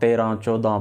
13, 14,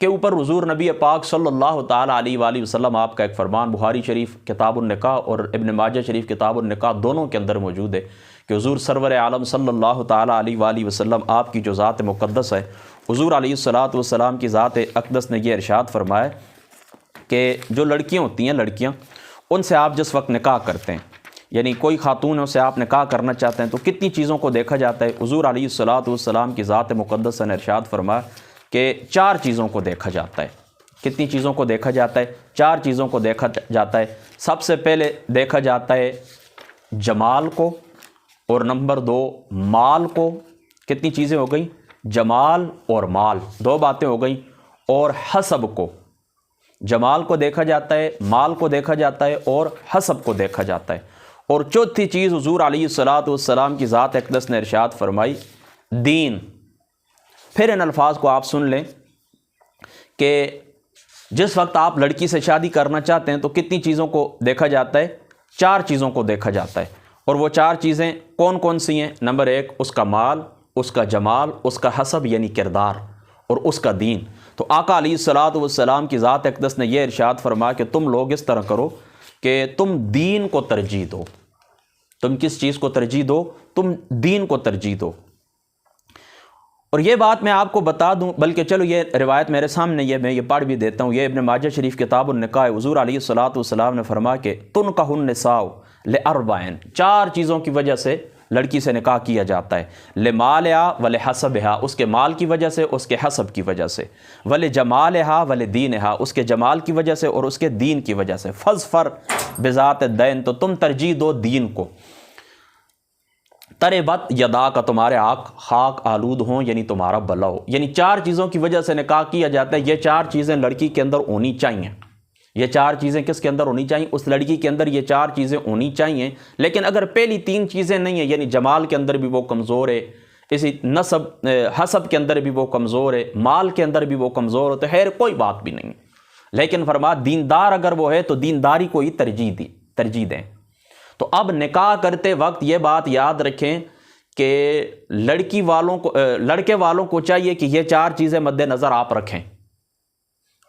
کے اوپر حضور نبی پاک صلی اللہ تعالیٰ علیہ وآلہ وسلم آپ کا ایک فرمان بخاری شریف کتاب النکاح اور ابن ماجہ شریف کتاب النکاح دونوں کے اندر موجود ہے کہ حضور سرور عالم صلی اللہ تعالیٰ علیہ وآلہ وسلم آپ کی جو ذات مقدس ہے، حضور علیہ الصلاۃ والسلام کی ذات اقدس نے یہ ارشاد فرمایا کہ جو لڑکیاں ہوتی ہیں، لڑکیاں، ان سے آپ جس وقت نکاح کرتے ہیں، یعنی کوئی خاتون سے آپ نکاح کرنا چاہتے ہیں تو کتنی چیزوں کو دیکھا جاتا ہے؟ حضور علیہ الصلاۃ والسلام کی ذات مقدس نے ارشاد فرمایا کہ 4 چیزوں کو دیکھا جاتا ہے۔ کتنی چیزوں کو دیکھا جاتا ہے؟ 4 چیزوں کو دیکھا جاتا ہے۔ سب سے پہلے دیکھا جاتا ہے جمال کو، اور نمبر 2 مال کو۔ کتنی چیزیں ہو گئیں؟ جمال اور مال، 2 باتیں ہو گئیں۔ اور حسب کو، جمال کو دیکھا جاتا ہے، مال کو دیکھا جاتا ہے، اور حسب کو دیکھا جاتا ہے۔ اور چوتھی چیز حضور علیہ الصلاۃ والسلام کی ذات اقدس نے ارشاد فرمائی دین۔ پھر ان الفاظ کو آپ سن لیں کہ جس وقت آپ لڑکی سے شادی کرنا چاہتے ہیں تو کتنی چیزوں کو دیکھا جاتا ہے؟ 4 چیزوں کو دیکھا جاتا ہے۔ اور وہ 4 چیزیں کون کون سی ہیں؟ نمبر 1 اس کا مال، اس کا جمال، اس کا حسب یعنی کردار، اور اس کا دین۔ تو آقا علیہ الصلاۃ والسلام کی ذات اقدس نے یہ ارشاد فرمایا کہ تم لوگ اس طرح کرو کہ تم دین کو ترجیح دو۔ تم کس چیز کو ترجیح دو؟ تم دین کو ترجیح دو۔ اور یہ بات میں آپ کو بتا دوں، بلکہ چلو یہ روایت میرے سامنے میں یہ پڑھ بھی دیتا ہوں، یہ ابن ماجہ شریف کتاب النکاح ہے۔ حضور علیہ الصلاۃ والسلام نے فرمایا کہ تنکح النساء لاربع، 4 چیزوں کی وجہ سے لڑکی سے نکاح کیا جاتا ہے۔ لمالہا ولحسبہا، اس کے مال کی وجہ سے، اس کے حسب کی وجہ سے۔ ولجمالہا ولدینہا، اس کے جمال کی وجہ سے اور اس کے دین کی وجہ سے۔ فاظفر بذات الدین، تو تم ترجیح دو دین کو۔ تربت یدا، کا تمہارے خاک آلود ہوں، یعنی تمہارا بھلا ہو۔ یعنی 4 چیزوں کی وجہ سے نکاح کیا جاتا ہے۔ یہ 4 چیزیں لڑکی کے اندر ہونی چاہیے۔ یہ 4 چیزیں کس کے اندر ہونی چاہیے؟ اس لڑکی کے اندر یہ 4 چیزیں ہونی چاہیے۔ لیکن اگر پہلی 3 چیزیں نہیں ہیں، یعنی جمال کے اندر بھی وہ کمزور ہے، اسی نسب حسب کے اندر بھی وہ کمزور ہے، مال کے اندر بھی وہ کمزور ہو، تو خیر کوئی بات بھی نہیں۔ لیکن فرمایا دیندار اگر وہ ہے تو دینداری کو ہی ترجیح دیں۔ تو اب نکاح کرتے وقت یہ بات یاد رکھیں کہ لڑکے والوں کو چاہیے کہ یہ 4 چیزیں مد نظر آپ رکھیں۔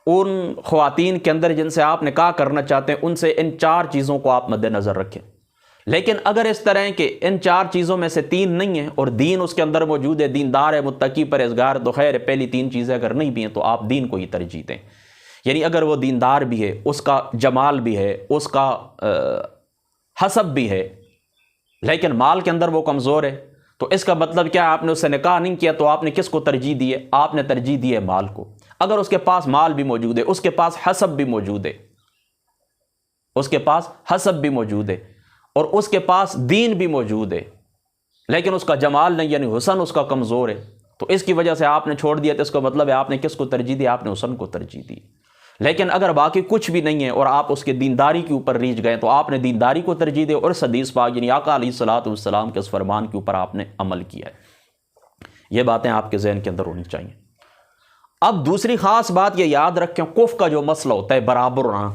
ان خواتین کے اندر جن سے آپ نکاح کرنا چاہتے ہیں ان سے ان 4 چیزوں کو آپ مد نظر رکھیں۔ لیکن اگر اس طرح ہے کہ ان 4 چیزوں میں سے 3 نہیں ہیں اور دین اس کے اندر موجود ہے، دیندار ہے، متقی، پرہیزگار، تو خیر پہلی 3 چیزیں اگر نہیں بھی ہیں تو آپ دین کو ہی ترجیح دیں۔ یعنی اگر وہ دیندار بھی ہے، اس کا جمال بھی ہے، اس کا حسب بھی ہے، لیکن مال کے اندر وہ کمزور ہے، تو اس کا مطلب کیا ہے؟ آپ نے اس سے نکاح نہیں کیا تو آپ نے کس کو ترجیح دی ہے؟ آپ نے ترجیح دی ہے مال کو۔ اگر اس کے پاس مال بھی موجود ہے، اس کے پاس حسب بھی موجود ہے، اس کے پاس حسب بھی موجود ہے، اور اس کے پاس دین بھی موجود ہے، لیکن اس کا جمال نہیں، یعنی حسن اس کا کمزور ہے، تو اس کی وجہ سے آپ نے چھوڑ دیا، تو اس کا مطلب ہے آپ نے کس کو ترجیح دی؟ آپ نے حسن کو ترجیح دی۔ لیکن اگر باقی کچھ بھی نہیں ہے اور آپ اس کے دینداری کے اوپر ریچھ گئے تو آپ نے دینداری کو ترجیح دی، اور اس حدیث پاک یعنی آقا علیہ الصلاۃ والسلام کے اس فرمان کے اوپر آپ نے عمل کیا ہے۔ یہ باتیں آپ کے ذہن کے اندر ہونی چاہیے۔ اب دوسری خاص بات یہ یاد رکھیں، کف کا جو مسئلہ ہوتا ہے، برابر ہونا،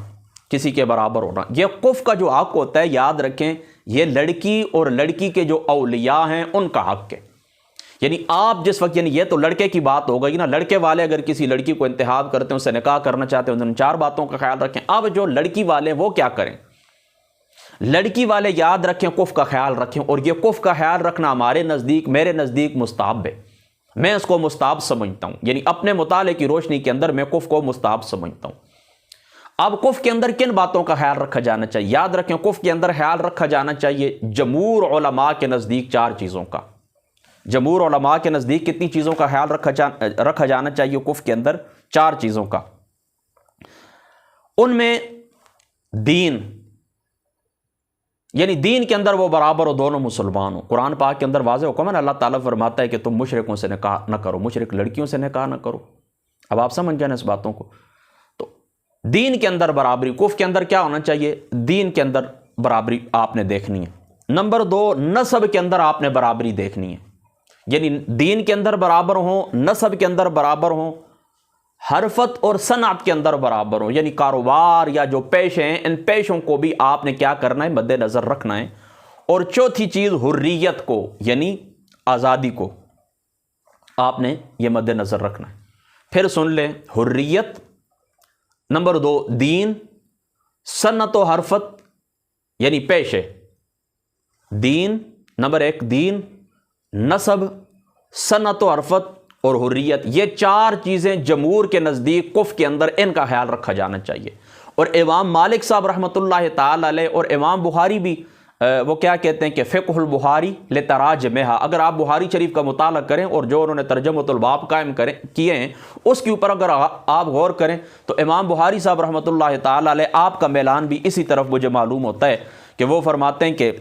کسی کے برابر ہونا، یہ کف کا جو حق ہوتا ہے، یاد رکھیں یہ لڑکی اور لڑکی کے جو اولیاء ہیں ان کا حق ہے۔ یعنی آپ جس وقت، یعنی یہ تو لڑکے کی بات ہو گئی نا، لڑکے والے اگر کسی لڑکی کو انتخاب کرتے ہیں، اس سے نکاح کرنا چاہتے ہیں، ان 4 باتوں کا خیال رکھیں۔ اب جو لڑکی والے وہ کیا کریں؟ لڑکی والے یاد رکھیں، کف کا خیال رکھیں، اور یہ کف کا خیال رکھنا ہمارے نزدیک، میرے نزدیک مستحب ہے۔ میں اس کو مستحب سمجھتا ہوں، یعنی اپنے مطالعے کی روشنی کے اندر میں کف کو مستحب سمجھتا ہوں۔ اب کف کے اندر کن باتوں کا خیال رکھا جانا چاہیے؟ یاد رکھیں کف کے اندر خیال رکھا جانا چاہیے جمہور علماء کے نزدیک 4 چیزوں کا۔ جمہور علماء کے نزدیک کتنی چیزوں کا خیال رکھا جانا چاہیے کف کے اندر؟ 4 چیزوں کا۔ ان میں دین، یعنی دین کے اندر وہ برابر ہو، دونوں مسلمان ہو۔ قرآن پاک کے اندر واضح حکم ہے، اللہ تعالیٰ فرماتا ہے کہ تم مشرکوں سے نکاح نہ کرو، مشرک لڑکیوں سے نکاح نہ کرو۔ اب آپ سمجھ گئے نا اس باتوں کو؟ تو دین کے اندر برابری، کف کے اندر کیا ہونا چاہیے؟ دین کے اندر برابری آپ نے دیکھنی ہے۔ نمبر 2، نسب کے اندر آپ نے برابری دیکھنی ہے، یعنی دین کے اندر برابر ہوں، نسب کے اندر برابر ہوں، حرفت اور صنعت کے اندر برابر ہوں، یعنی کاروبار یا جو پیشے ہیں ان پیشوں کو بھی آپ نے کیا کرنا ہے؟ مد نظر رکھنا ہے۔ اور چوتھی چیز حریت کو، یعنی آزادی کو آپ نے یہ مد نظر رکھنا ہے۔ پھر سن لیں، حریت، نمبر 2 دین، سنت و حرفت یعنی پیشے، دین نمبر 1 دین، نسب، سنت و حرفت اور حریت، یہ 4 چیزیں جمہور کے نزدیک کفر کے اندر ان کا خیال رکھا جانا چاہیے۔ اور امام مالک صاحب رحمۃ اللہ تعالی علیہ اور امام بخاری بھی وہ کیا کہتے ہیں کہ فقہ البخاری لتراجمہا، اگر آپ بخاری شریف کا مطالعہ کریں اور جو انہوں نے ترجمۃ الباب قائم کیے ہیں اس کے اوپر اگر آپ غور کریں تو امام بخاری صاحب رحمۃ اللہ تعالی علیہ آپ کا میلان بھی اسی طرف مجھے معلوم ہوتا ہے کہ وہ فرماتے ہیں کہ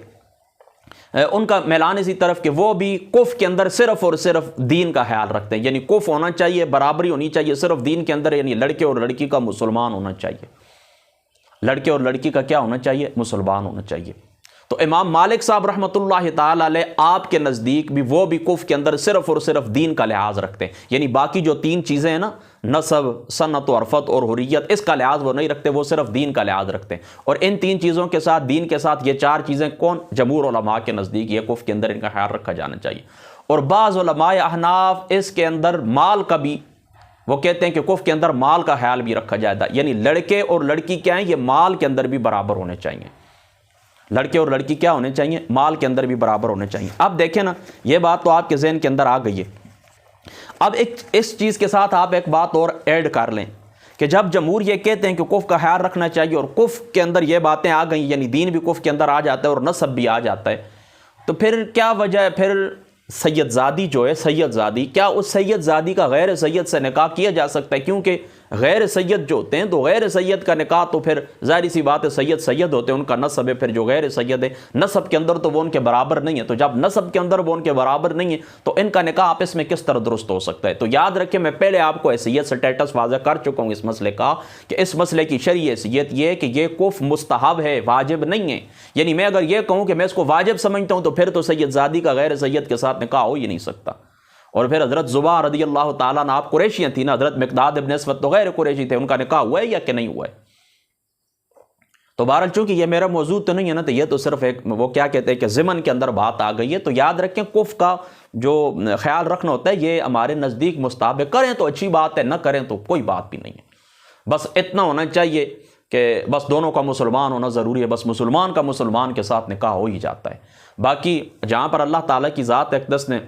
ان کا میلان اسی طرف کہ وہ بھی کفر کے اندر صرف اور صرف دین کا خیال رکھتے ہیں، یعنی کفر ہونا چاہیے، برابری ہونی چاہیے صرف دین کے اندر، یعنی لڑکے اور لڑکی کا مسلمان ہونا چاہیے، لڑکے اور لڑکی کا کیا ہونا چاہیے؟ مسلمان ہونا چاہیے۔ تو امام مالک صاحب رحمۃ اللہ تعالی علیہ آپ کے نزدیک بھی وہ بھی کفر کے اندر صرف اور صرف دین کا لحاظ رکھتے ہیں، یعنی باقی جو 3 چیزیں ہیں نا، نسب، سنت و عرفت اور حریت، اس کا لحاظ وہ نہیں رکھتے، وہ صرف دین کا لحاظ رکھتے ہیں۔ اور ان 3 چیزوں کے ساتھ، دین کے ساتھ، یہ 4 چیزیں کون؟ جمہور علماء کے نزدیک یہ کفر کے اندر ان کا خیال رکھا جانا چاہیے۔ اور بعض علماء احناف اس کے اندر مال کا بھی، وہ کہتے ہیں کہ کفر کے اندر مال کا خیال بھی رکھا جائے گا، یعنی لڑکے اور لڑکی کیا ہیں؟ یہ مال کے اندر بھی برابر ہونے چاہیے، لڑکے اور لڑکی کیا ہونے چاہیے؟ مال کے اندر بھی برابر ہونے چاہیے۔ اب دیکھیں نا، یہ بات تو آپ کے ذہن کے اندر آ گئی ہے۔ اب اس چیز کے ساتھ آپ ایک بات اور ایڈ کر لیں کہ جب جمہور یہ کہتے ہیں کہ کفر کا خیال رکھنا چاہیے اور کفر کے اندر یہ باتیں آ گئیں، یعنی دین بھی کفر کے اندر آ جاتا ہے اور نسب بھی آ جاتا ہے، تو پھر کیا وجہ ہے؟ پھر سید زادی جو ہے، سید زادی، کیا اس سید زادی کا غیر سید سے نکاح کیا جا سکتا ہے؟ کیونکہ غیر سید جو ہوتے ہیں تو غیر سید کا نکاح تو پھر ظاہری سی بات ہے سید سید ہوتے ہیں، ان کا نسب ہے، پھر جو غیر سید ہے نسب کے اندر تو وہ ان کے برابر نہیں ہے، تو جب نسب کے اندر وہ ان کے برابر نہیں ہے تو ان کا نکاح آپس میں کس طرح درست ہو سکتا ہے؟ تو یاد رکھیں، میں پہلے آپ کو حیثیت سٹیٹس واضح کر چکا ہوں اس مسئلے کا کہ اس مسئلے کی شرعی حیثیت یہ ہے کہ یہ کفر مستحب ہے، واجب نہیں ہے۔ یعنی میں اگر یہ کہوں کہ میں اس کو واجب سمجھتا ہوں تو پھر تو سید زادی کا غیر سید کے ساتھ نکاح ہو ہی نہیں سکتا۔ اور پھر حضرت زبا رضی اللہ تعالیٰ عنہ، آپ قریشیاں تھیں نا، حضرت مقداد ابن اسود تو غیر قریشی تھے، ان کا نکاح ہوا ہے یا کہ نہیں ہوا ہے؟ تو بہرحال چونکہ یہ میرا موضوع تو نہیں ہے نا، تو یہ تو صرف ایک وہ کیا کہتے ہیں کہ ضمن کے اندر بات آ گئی ہے۔ تو یاد رکھیں کفر کا جو خیال رکھنا ہوتا ہے یہ ہمارے نزدیک مستحب ہے، کریں تو اچھی بات ہے، نہ کریں تو کوئی بات بھی نہیں ہے۔ بس اتنا ہونا چاہیے کہ بس دونوں کا مسلمان ہونا ضروری ہے، بس مسلمان کا مسلمان کے ساتھ نکاح ہو ہی جاتا ہے۔ باقی جہاں پر اللہ تعالیٰ کی ذات اقدس نے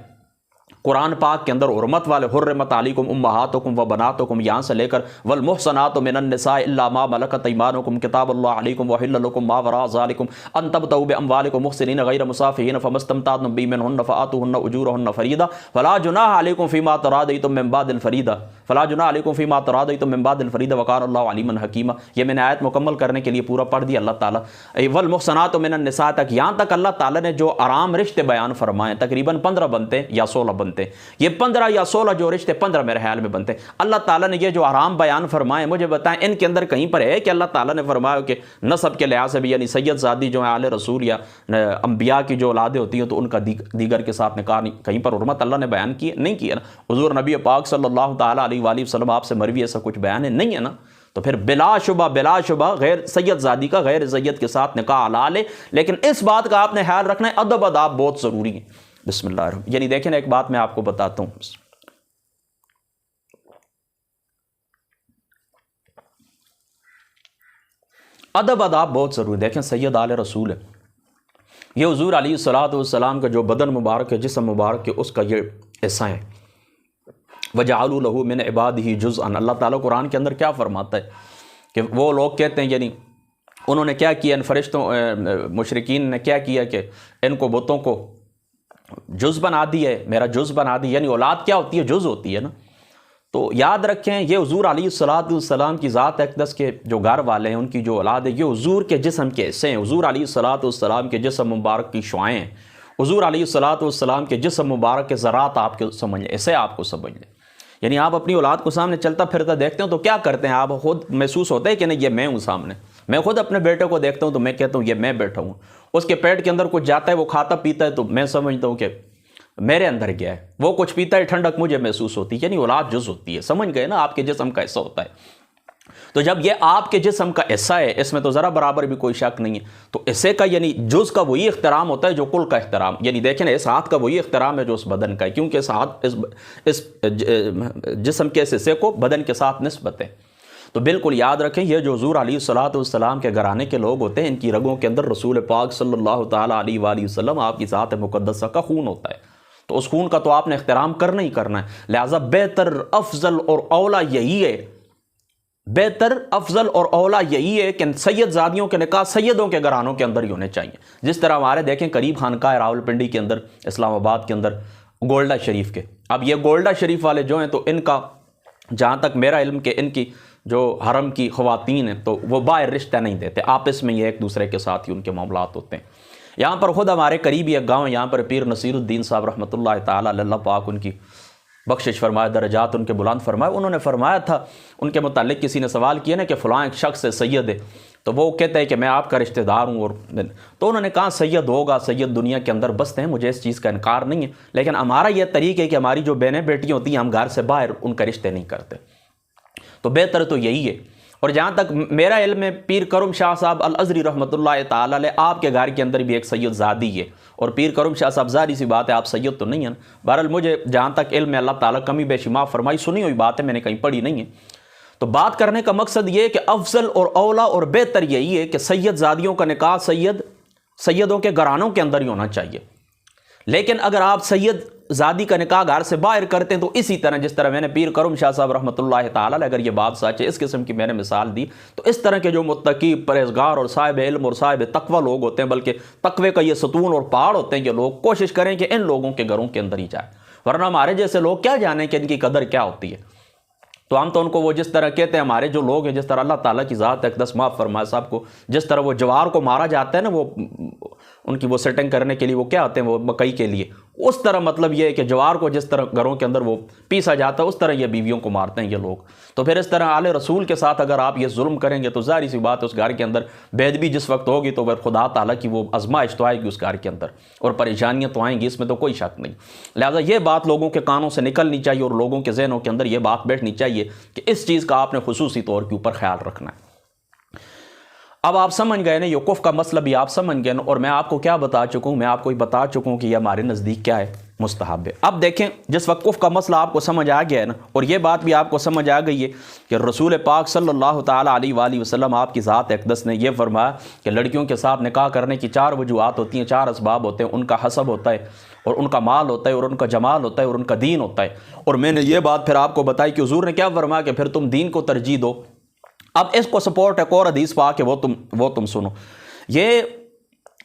قرآن پاک کے اندر حرمت والے حرمت علیکم امہاتکم و بناتکم یہاں سے لے کر والمحصنات من النساء الا ما ملکت ایمانکم کتاب اللہ علیکم وحل لکم ما وراء ذالکم ان تبتغوا باموالکم محسنین غیر مسافحین فما استمتعتم به منهن فآتوهن اجورهن فریضہ فلا جناح علیکم فیما تراضیتم من بعد الفریضہ وکان اللہ علیما حکیما۔ یہ میں نے آیت مکمل کرنے کے لیے پورا پڑھ دیا اللہ تعالیٰ والمحصنات من النساء تک، یہاں تک اللہ تعالیٰ نے جو آرام رشتے بیان فرمائے تقریباً 15 بنتے یا 16 بنتے، یہ 15 یا 16 جو رشتے 15 میرے خیال میں بنتے اللہ تعالیٰ نے یہ جو حرام بیان فرمائے، مجھے بتائیں ان کے اندر کہیں پر ہے کہ اللہ تعالیٰ نے فرمایا کہ نسب کے لحاظ سے بھی، یعنی سید زادی جو ہیں آل رسول یا انبیاء کی جو اولادیں ہوتی ہیں تو ان کا دیگر کے ساتھ نکاح نہیں، کہیں پر حرمت اللہ نے بیان کی نہیں کیا نا؟ حضور نبی پاک صلی اللہ تعالیٰ علیہ وآلہ وسلم آپ سے مروی ایسا کچھ بیان ہے نہیں ہے نا؟ تو پھر بلا شبہ غیر سید زادی کا غیر سید کے ساتھ نکاح حلال ہے، لیکن اس بات کا آپ نے خیال رکھنا ہے، ادب آداب بہت ضروری ہے۔ بسم اللہ الرحمن، یعنی دیکھیں ایک بات میں آپ کو بتاتا ہوں، ادب آداب بہت ضروری۔ دیکھیں سید آل رسول ہے، یہ حضور علیہ الصلوۃ والسلام کا جو بدن مبارک ہے، جسم مبارک ہے، اس کا یہ حصہ ہے۔ وَجَعَلُوا لَهُ مِنْ عِبَادِهِ جُزْءًا، اللہ تعالیٰ قرآن کے اندر کیا فرماتا ہے کہ وہ لوگ کہتے ہیں، یعنی انہوں نے کیا کیا، ان فرشتوں مشرکین نے کیا کیا کہ ان کو بتوں کو جز بنا دی ہے، میرا جز بنا دی، یعنی اولاد کیا ہوتی ہے؟ جز ہوتی ہے نا۔ تو یاد رکھیں یہ حضور علیہ الصلوۃ والسلام کی ذات اقدس کے جو گھر والے ہیں، ان کی جو اولاد ہے، یہ حضور کے جسم کے حصے ہیں، حضور علیہ الصلوۃ والسلام کے جسم مبارک کی شعائیں ہیں، حضور علیہ الصلوۃ والسلام کے جسم مبارک کے ذرات آپ کو سمجھ لیں، اسے آپ کو سمجھ لیں۔ یعنی آپ اپنی اولاد کو سامنے چلتا پھرتا دیکھتے ہو تو کیا کرتے ہیں آپ؟ خود محسوس ہوتا ہے کہ نہیں یہ میں ہوں سامنے؟ میں خود اپنے بیٹے کو دیکھتا ہوں تو میں کہتا ہوں یہ میں بیٹھا ہوں، اس کے پیٹ کے اندر کچھ جاتا ہے، وہ کھاتا پیتا ہے تو میں سمجھتا ہوں کہ میرے اندر گیا ہے، وہ کچھ پیتا ہے ٹھنڈک مجھے محسوس ہوتی ہے، یعنی اولاد جز ہوتی ہے، سمجھ گئے نا؟ آپ کے جسم کا حصہ ہوتا ہے۔ تو جب یہ آپ کے جسم کا حصہ ہے، اس میں تو ذرا برابر بھی کوئی شک نہیں ہے، تو حصے کا یعنی جز کا وہی احترام ہوتا ہے جو کل کا احترام، یعنی دیکھیں نا اس ہاتھ کا وہی احترام ہے جو اس بدن کا ہے، کیونکہ اس ہاتھ اس جسم کے اس حصے کو بدن کے ساتھ نسبت ہے۔ تو بالکل یاد رکھیں، یہ جو حضور علیہ الصلوۃ والسلام کے گھرانے کے لوگ ہوتے ہیں، ان کی رگوں کے اندر رسول پاک صلی اللہ تعالیٰ علیہ وآلہ وسلم آپ کی ذات مقدسہ کا خون ہوتا ہے، تو اس خون کا تو آپ نے احترام کرنا ہی کرنا ہے۔ لہٰذا بہتر، افضل اور اولا یہی ہے، بہتر، افضل اور اولا یہی ہے کہ سید زادیوں کے نکاح سیدوں کے گھرانوں کے اندر ہی ہونے چاہیے۔ جس طرح ہمارے دیکھیں قریب خانقاہ راولپنڈی کے اندر، اسلام آباد کے اندر گولڈا شریف کے، اب یہ گولڈا شریف والے جو ہیں تو ان کا جہاں تک میرا علم کہ ان کی جو حرم کی خواتین ہیں تو وہ باہر رشتہ نہیں دیتے، آپس میں یہ ایک دوسرے کے ساتھ ہی ان کے معاملات ہوتے ہیں۔ یہاں پر خود ہمارے قریبی ایک گاؤں ہے، یہاں پر پیر نصیر الدین صاحب رحمۃ اللہ تعالیٰ علیہ، اللہ پاک ان کی بخشش فرمائے، درجات ان کے بلند فرمائے، انہوں نے فرمایا تھا، ان کے متعلق کسی نے سوال کیا نا کہ فلاں ایک شخص سید ہے، تو وہ کہتے ہیں کہ میں آپ کا رشتہ دار ہوں، اور تو انہوں نے کہا سید ہوگا، سید دنیا کے اندر بستے ہیں، مجھے اس چیز کا انکار نہیں ہے، لیکن ہمارا یہ طریقہ ہے کہ ہماری جو بہنیں بیٹیاں ہوتی ہیں ہم گھر سے باہر ان کا رشتے نہیں کرتے، تو بہتر تو یہی ہے۔ اور جہاں تک میرا علم ہے، پیر کرم شاہ صاحب الازری رحمۃ اللہ تعالیٰ علیہ، آپ کے گھر کے اندر بھی ایک سید زادی ہے، اور پیر کرم شاہ صاحب ظاہری سی بات ہے آپ سید تو نہیں ہیں، بہرحال مجھے جہاں تک علم ہے، اللہ تعالیٰ کمی بیشی معاف فرمائی، سنی ہوئی بات ہے، میں نے کہیں پڑھی نہیں ہے۔ تو بات کرنے کا مقصد یہ ہے کہ افضل اور اولا اور بہتر یہی ہے کہ سید زادیوں کا نکاح سیدوں کے گھرانوں کے اندر ہی ہونا چاہیے، لیکن اگر آپ سید زادی کا نکاح گھر سے باہر کرتے ہیں تو اسی طرح جس طرح میں نے پیر کرم شاہ صاحب رحمۃ اللہ تعالیٰ اگر یہ بات سچ ہے، اس قسم کی میں نے مثال دی، تو اس طرح کے جو متقی، پرہیزگار اور صاحب علم اور صاحب تقوی لوگ ہوتے ہیں، بلکہ تقوی کا یہ ستون اور پہاڑ ہوتے ہیں، یہ لوگ کوشش کریں کہ ان لوگوں کے گھروں کے اندر ہی جائے، ورنہ ہمارے جیسے لوگ کیا جانیں کہ ان کی قدر کیا ہوتی ہے۔ تو ہم تو ان کو وہ جس طرح کہتے ہیں، ہمارے جو لوگ ہیں، جس طرح اللہ تعالیٰ کی ذات اقدس معاف فرمائے صاحب کو، جس طرح وہ جوار کو مارا جاتا ہے نا، وہ ان کی وہ سیٹنگ کرنے کے لیے وہ کیا ہوتے ہیں، وہ مکئی کے لیے، اس طرح مطلب یہ ہے کہ جوار کو جس طرح گھروں کے اندر وہ پیسا جاتا ہے، اس طرح یہ بیویوں کو مارتے ہیں یہ لوگ۔ تو پھر اس طرح آل رسول کے ساتھ اگر آپ یہ ظلم کریں گے تو ظاہری سی بات ہے اس گھر کے اندر بے ادبی جس وقت ہوگی تو پھر خدا تعالیٰ کی وہ آزمائش تو آئے گی اس گھر کے اندر، اور پریشانیاں تو آئیں گی، اس میں تو کوئی شک نہیں۔ لہٰذا یہ بات لوگوں کے کانوں سے نکلنی چاہیے اور لوگوں کے ذہنوں کے اندر یہ بات بیٹھنی چاہیے کہ اس چیز کا آپ نے خصوصی طور کے اوپر خیال رکھنا ہے۔ اب آپ سمجھ گئے نا، یوقف کا مسئلہ بھی آپ سمجھ گئے نا، اور میں آپ کو کیا بتا چکا ہوں، میں آپ کو بتا چکا ہوں کہ یہ ہمارے نزدیک کیا ہے، مستحب ہے۔ اب دیکھیں، جس وقف کا مسئلہ آپ کو سمجھ آ گیا ہے نا، اور یہ بات بھی آپ کو سمجھ آ گئی ہے کہ رسول پاک صلی اللہ تعالیٰ علیہ وآلہ وسلم آپ کی ذات اقدس نے یہ فرمایا کہ لڑکیوں کے ساتھ نکاح کرنے کی 4 وجوہات ہوتی ہیں، 4 اسباب ہوتے ہیں، ان کا حسب ہوتا ہے، اور ان کا مال ہوتا ہے، اور ان کا جمال ہوتا ہے، اور ان کا دین ہوتا ہے۔ اور میں نے یہ بات پھر آپ کو بتائی کہ حضور نے کیا فرمایا کہ پھر تم دین کو ترجیح دو۔ اب اس کو سپورٹ ایک اور حدیث پا کہ وہ تم سنو، یہ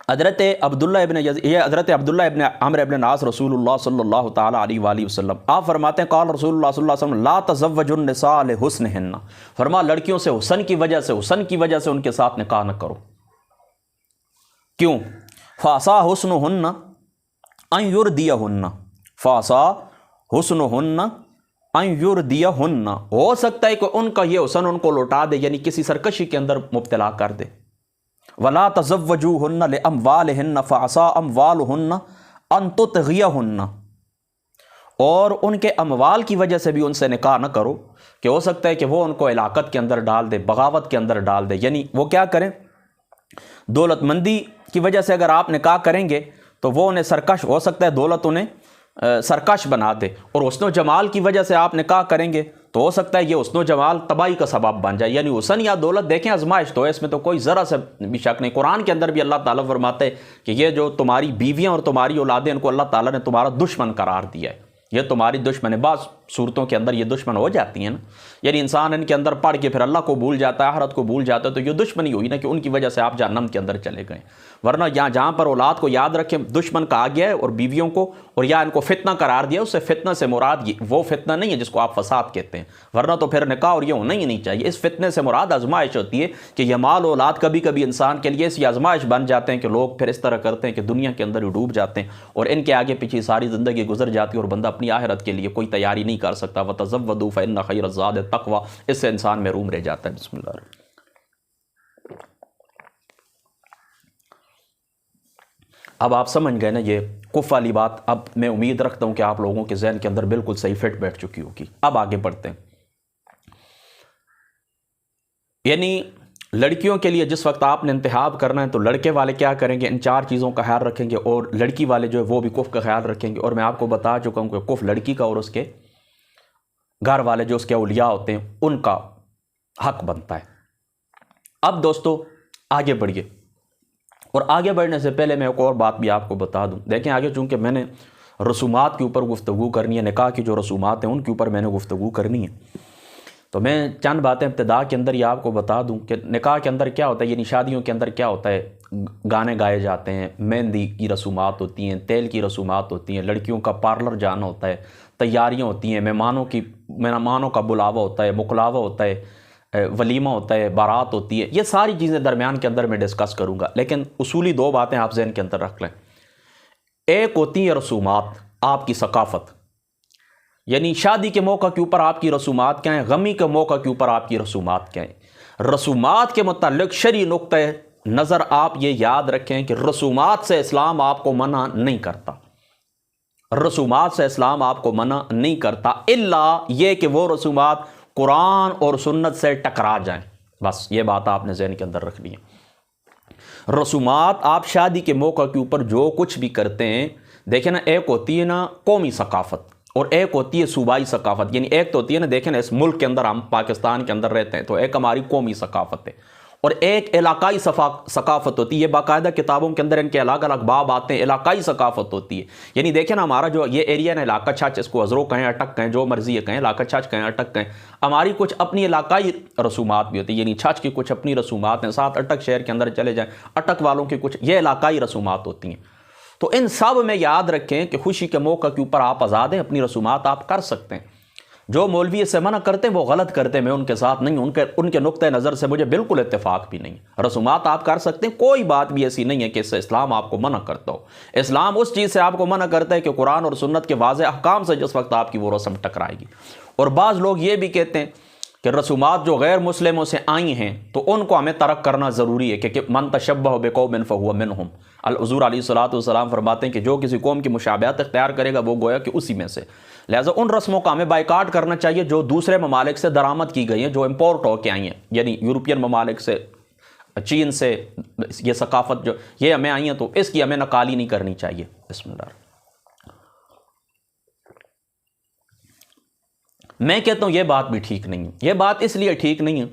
حضرت عبداللہ ابن عمرو ابن العاص رسول اللہ صلی اللہ تعالیٰ علیہ وآلہ وسلم آپ فرماتے ہیں قال رسول اللہ صلی اللہ علیہ وسلم لا تزوجوا النساء لحسنہن، فرما لڑکیوں سے حسن کی وجہ سے ان کے ساتھ نکاح نہ کرو۔ کیوں؟ فعسا حسنہن ان یردیہن، فعسا حسنہن ان یردیہن، ہو سکتا ہے کہ ان کا یہ حسن ان کو لوٹا دے، یعنی کسی سرکشی کے اندر مبتلا کر دے۔ ولا تزوجوہن لاموالہن فعسا اموالہن ان تطغیہن، اور ان کے اموال کی وجہ سے بھی ان سے نکاح نہ کرو کہ ہو سکتا ہے کہ وہ ان کو ہلاکت کے اندر ڈال دے، بغاوت کے اندر ڈال دے، یعنی وہ کیا کریں، دولت مندی کی وجہ سے اگر آپ نکاح کریں گے تو وہ انہیں سرکش، ہو سکتا ہے دولت انہیں سرکش بنا دے، اور حسن و جمال کی وجہ سے آپ نکاح کریں گے تو ہو سکتا ہے یہ حسن و جمال تباہی کا سبب بن جائے، یعنی حسن یا دولت دیکھیں آزمائش تو ہے، اس میں تو کوئی ذرا سے بھی شک نہیں۔ قرآن کے اندر بھی اللہ تعالیٰ فرماتے ہیں کہ یہ جو تمہاری بیویاں اور تمہاری اولادیں، ان کو اللہ تعالیٰ نے تمہارا دشمن قرار دیا ہے، یہ تمہاری دشمن ہے۔ بعض صورتوں کے اندر یہ دشمن ہو جاتی ہیں نا، یعنی انسان ان کے اندر پڑھ کے پھر اللہ کو بھول جاتا ہے، آخرت کو بھول جاتا ہے، تو یہ دشمنی ہوئی نا کہ ان کی وجہ سے آپ جہنم کے اندر چلے گئے۔ ورنہ جہاں پر اولاد کو یاد رکھیں دشمن کہا گیا ہے، اور بیویوں کو، اور یا ان کو فتنہ قرار دیا، اس سے فتنہ سے مراد وہ فتنہ نہیں ہے جس کو آپ فساد کہتے ہیں، ورنہ تو پھر نکاح اور یہ ہونا ہی نہیں چاہیے۔ اس فتنے سے مراد آزمائش ہوتی ہے کہ یہ مال اولاد کبھی کبھی انسان کے لیے ایسی آزمائش بن جاتے ہیں کہ لوگ پھر اس طرح کرتے ہیں کہ دنیا کے اندر ہی ڈوب جاتے ہیں، اور ان کے آگے پیچھے ساری زندگی گزر جاتی ہے، اور بندہ اپنی آخرت کے لیے کوئی تیاری نہیں کر سکتا۔ وَتَزَوَّدُوا فَإِنَّ خَيْرَ الزَّادِ التَّقْوَىٰ، اس سے انسان محروم رہ جاتا ہے۔ بسم اللہ الرحمن۔ اب آپ سمجھ گئے نا یہ کف والی بات، اب میں امید رکھتا ہوں کہ آپ لوگوں کے ذہن کے اندر بالکل صحیح فٹ بیٹھ چکی ہوگی۔ اب آگے بڑھتے ہیں۔ یعنی لڑکیوں کے لیے جس وقت آپ نے انتخاب کرنا ہے تو لڑکے والے کیا کریں گے، ان 4 چیزوں کا خیال رکھیں گے، اور لڑکی والے جو ہے وہ بھی کف کا خیال رکھیں گے. اور میں آپ کو بتا چکا ہوں کہ کف لڑکی کا اور اس کے گھر والے جو اس کے اولیاء ہوتے ہیں ان کا حق بنتا ہے. اب دوستو آگے بڑھیے، اور آگے بڑھنے سے پہلے میں ایک اور بات بھی آپ کو بتا دوں. دیکھیں آگے چونکہ میں نے رسومات کے اوپر گفتگو کرنی ہے، نکاح کی جو رسومات ہیں ان کے اوپر میں نے گفتگو کرنی ہے، تو میں چند باتیں ابتدا کے اندر یہ آپ کو بتا دوں کہ نکاح کے اندر کیا ہوتا ہے، یعنی شادیوں کے اندر کیا ہوتا ہے. گانے گائے جاتے ہیں، مہندی کی رسومات ہوتی ہیں، تیل کی رسومات ہوتی ہیں، لڑکیوں کا پارلر جانا ہوتا ہے، تیاریاں ہوتی ہیں، مہمانوں کا بلاوا ہوتا ہے، مکلاوا ہوتا ہے، ولیمہ ہوتا ہے، بارات ہوتی ہے. یہ ساری چیزیں درمیان کے اندر میں ڈسکس کروں گا، لیکن اصولی 2 باتیں آپ ذہن کے اندر رکھ لیں. ایک ہوتی ہے رسومات، آپ کی ثقافت، یعنی شادی کے موقع کے اوپر آپ کی رسومات کیا ہیں، غمی کے موقع کے اوپر آپ کی رسومات کیا ہیں. رسومات کے متعلق شرعی نقطہ نظر آپ یہ یاد رکھیں کہ رسومات سے اسلام آپ کو منع نہیں کرتا. رسومات سے اسلام آپ کو منع نہیں کرتا، الا یہ کہ وہ رسومات قرآن اور سنت سے ٹکرا جائیں. بس یہ بات آپ نے ذہن کے اندر رکھنی ہے. رسومات آپ شادی کے موقع کے اوپر جو کچھ بھی کرتے ہیں، دیکھیں نا، ایک ہوتی ہے نا قومی ثقافت اور ایک ہوتی ہے صوبائی ثقافت. یعنی ایک تو ہوتی ہے نا، دیکھیں نا، اس ملک کے اندر ہم پاکستان کے اندر رہتے ہیں تو ایک ہماری قومی ثقافت ہے، اور ایک علاقائی ثقافت ہوتی ہے. یہ باقاعدہ کتابوں کے اندر ان کے الگ الگ باب آتے ہیں. علاقائی ثقافت ہوتی ہے، یعنی دیکھیں نا، ہمارا جو یہ ایریا ہے، علاقہ چھاچ، اس کو ازرو کہیں، اٹک کہیں، جو مرضی ہے کہیں، علاقہ چھاچ کہیں، اٹک کہیں، ہماری کچھ اپنی علاقائی رسومات بھی ہوتی ہے. یعنی چھاچ کی کچھ اپنی رسومات ہیں، ساتھ اٹک شہر کے اندر چلے جائیں، اٹک والوں کی کچھ یہ علاقائی رسومات ہوتی ہیں. تو ان سب میں یاد رکھیں کہ خوشی کے موقع کے اوپر آپ آزاد ہیں، اپنی رسومات آپ کر سکتے ہیں. جو مولوی سے منع کرتے ہیں وہ غلط کرتے ہیں، میں ان کے ساتھ نہیں ہوں، ان کے نقطۂ نظر سے مجھے بالکل اتفاق بھی نہیں. رسومات آپ کر سکتے ہیں، کوئی بات بھی ایسی نہیں ہے کہ اس سے اسلام آپ کو منع کرتا ہو. اسلام اس چیز سے آپ کو منع کرتا ہے کہ قرآن اور سنت کے واضح احکام سے جس وقت آپ کی وہ رسم ٹکرائے گی. اور بعض لوگ یہ بھی کہتے ہیں کہ رسومات جو غیر مسلموں سے آئی ہیں تو ان کو ہمیں ترک کرنا ضروری ہے، کہ من تشبہ بقوم فہو منہم. حضور علیہ الصلوۃ والسلام فرماتے ہیں کہ جو کسی قوم کی مشابہت اختیار کرے گا وہ گویا کہ اسی میں سے. لہٰذا ان رسموں کا ہمیں بائیکاٹ کرنا چاہیے جو دوسرے ممالک سے درآمد کی گئی ہیں، جو امپورٹ ہو کے آئی ہیں، یعنی یورپین ممالک سے، چین سے یہ ثقافت جو یہ ہمیں آئی ہیں تو اس کی ہمیں نقالی نہیں کرنی چاہیے. بسم اللہ. میں کہتا ہوں یہ بات بھی ٹھیک نہیں ہے. یہ بات اس لیے ٹھیک نہیں ہے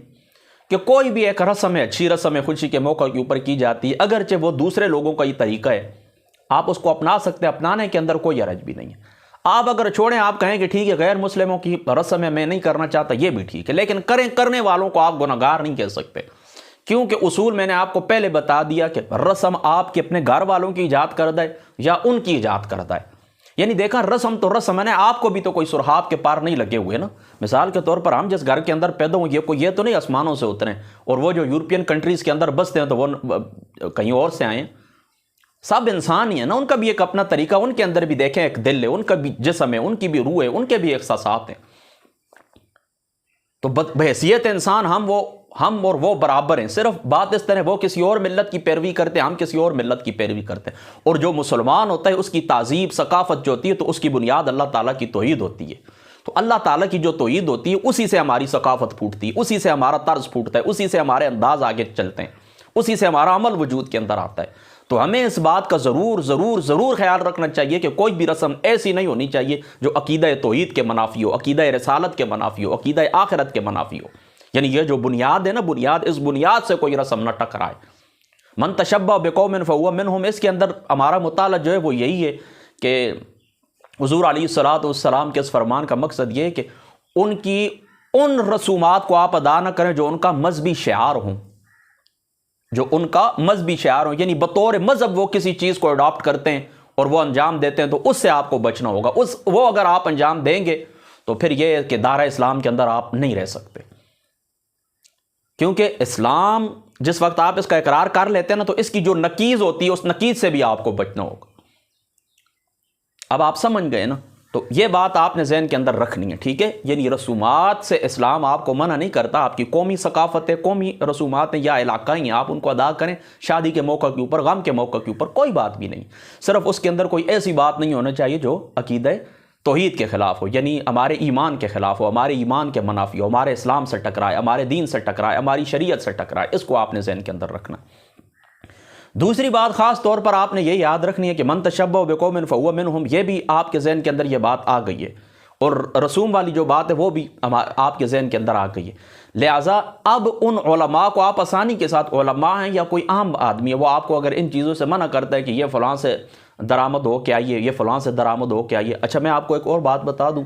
کہ کوئی بھی ایک رسم ہے، اچھی رسم ہے، خوشی کے موقع کے اوپر کی جاتی ہے، اگرچہ وہ دوسرے لوگوں کا یہ طریقہ ہے، آپ اس کو اپنا سکتے ہیں، اپنانے کے اندر کوئی حرج بھی نہیں ہے. آپ اگر چھوڑیں، آپ کہیں کہ ٹھیک ہے غیر مسلموں کی رسم ہے، میں نہیں کرنا چاہتا، یہ بھی ٹھیک ہے، لیکن کرنے والوں کو آپ گنہگار نہیں کہہ سکتے، کیونکہ اصول میں نے آپ کو پہلے بتا دیا کہ رسم آپ کے اپنے گھر والوں کی ایجاد کردہ ہے یا ان کی ایجاد کردہ ہے. یعنی دیکھا، رسم تو رسم ہے، آپ کو بھی تو کوئی سرحاب کے پار نہیں لگے ہوئے نا. مثال کے طور پر ہم جس گھر کے اندر پیدا ہوں، یہ تو نہیں آسمانوں سے اترے، اور وہ جو یورپین کنٹریز کے اندر بستے ہیں تو وہ کہیں اور سے آئے ہیں. سب انسان ہی ہے نا، ان کا بھی ایک اپنا طریقہ، ان کے اندر بھی دیکھیں ایک دل ہے، ان کا بھی جسم ہے، ان کی بھی روح ہے، ان کے بھی احساسات ہیں. تو بحیثیت انسان ہم اور وہ برابر ہیں. صرف بات اس طرح، وہ کسی اور ملت کی پیروی کرتے ہیں، ہم کسی اور ملت کی پیروی کرتے ہیں. اور جو مسلمان ہوتا ہے اس کی تہذیب ثقافت جو ہوتی ہے تو اس کی بنیاد اللہ تعالیٰ کی توحید ہوتی ہے. تو اللہ تعالیٰ کی جو توحید ہوتی ہے اسی سے ہماری ثقافت پھوٹتی ہے، اسی سے ہمارا طرز پھوٹتا ہے، اسی سے ہمارے انداز آگے چلتے ہیں، اسی سے ہمارا عمل وجود کے اندر آتا ہے. تو ہمیں اس بات کا ضرور ضرور ضرور خیال رکھنا چاہیے کہ کوئی بھی رسم ایسی نہیں ہونی چاہیے جو عقیدہ توحید کے منافی ہو، عقیدہ رسالت کے منافی ہو، عقیدہ آخرت کے منافی ہو. یعنی یہ جو بنیاد ہے نا، اس بنیاد سے کوئی رسم نہ ٹکرائے. من تشبہ بقوم فہو منہم، اس کے اندر ہمارا مطالعہ جو ہے وہ یہی ہے کہ حضور علیہ الصلوۃ والسلام کے اس فرمان کا مقصد یہ ہے کہ ان رسومات کو آپ ادا نہ کریں جو ان کا مذہبی شعار ہوں، یعنی بطور مذہب وہ کسی چیز کو اڈاپٹ کرتے ہیں اور وہ انجام دیتے ہیں، تو اس سے آپ کو بچنا ہوگا. وہ اگر آپ انجام دیں گے تو پھر یہ کہ دائرہ اسلام کے اندر آپ نہیں رہ سکتے، کیونکہ اسلام جس وقت آپ اس کا اقرار کر لیتے ہیں نا تو اس کی جو نقیض ہوتی ہے اس نقیض سے بھی آپ کو بچنا ہوگا. اب آپ سمجھ گئے نا؟ تو یہ بات آپ نے ذہن کے اندر رکھنی ہے، ٹھیک ہے؟ یعنی رسومات سے اسلام آپ کو منع نہیں کرتا. آپ کی قومی ثقافت ہے، قومی رسومات ہیں یا علاقائی ہیں، آپ ان کو ادا کریں شادی کے موقع کے اوپر، غم کے موقع کے اوپر، کوئی بات بھی نہیں. صرف اس کے اندر کوئی ایسی بات نہیں ہونا چاہیے جو عقیدہ توحید کے خلاف ہو، یعنی ہمارے ایمان کے خلاف ہو، ہمارے ایمان کے منافی ہو، ہمارے اسلام سے ٹکرائے، ہمارے دین سے ٹکرائے، ہماری شریعت سے ٹکرائے، اس کو آپ نے ذہن کے اندر رکھنا۔ دوسری بات خاص طور پر آپ نے یہ یاد رکھنی ہے کہ من تشبہ بقوم فہو منہم، یہ بھی آپ کے ذہن کے اندر یہ بات آ گئی ہے، اور رسوم والی جو بات ہے وہ بھی آپ کے ذہن کے اندر آ گئی ہے۔ لہٰذا اب ان علماء کو آپ آسانی کے ساتھ، علماء ہیں یا کوئی عام آدمی ہے، وہ آپ کو اگر ان چیزوں سے منع کرتا ہے کہ یہ فلاں سے درآمد ہو کے آئیے، یہ فلاں سے درآمد ہو کے آئیے۔ اچھا میں آپ کو ایک اور بات بتا دوں،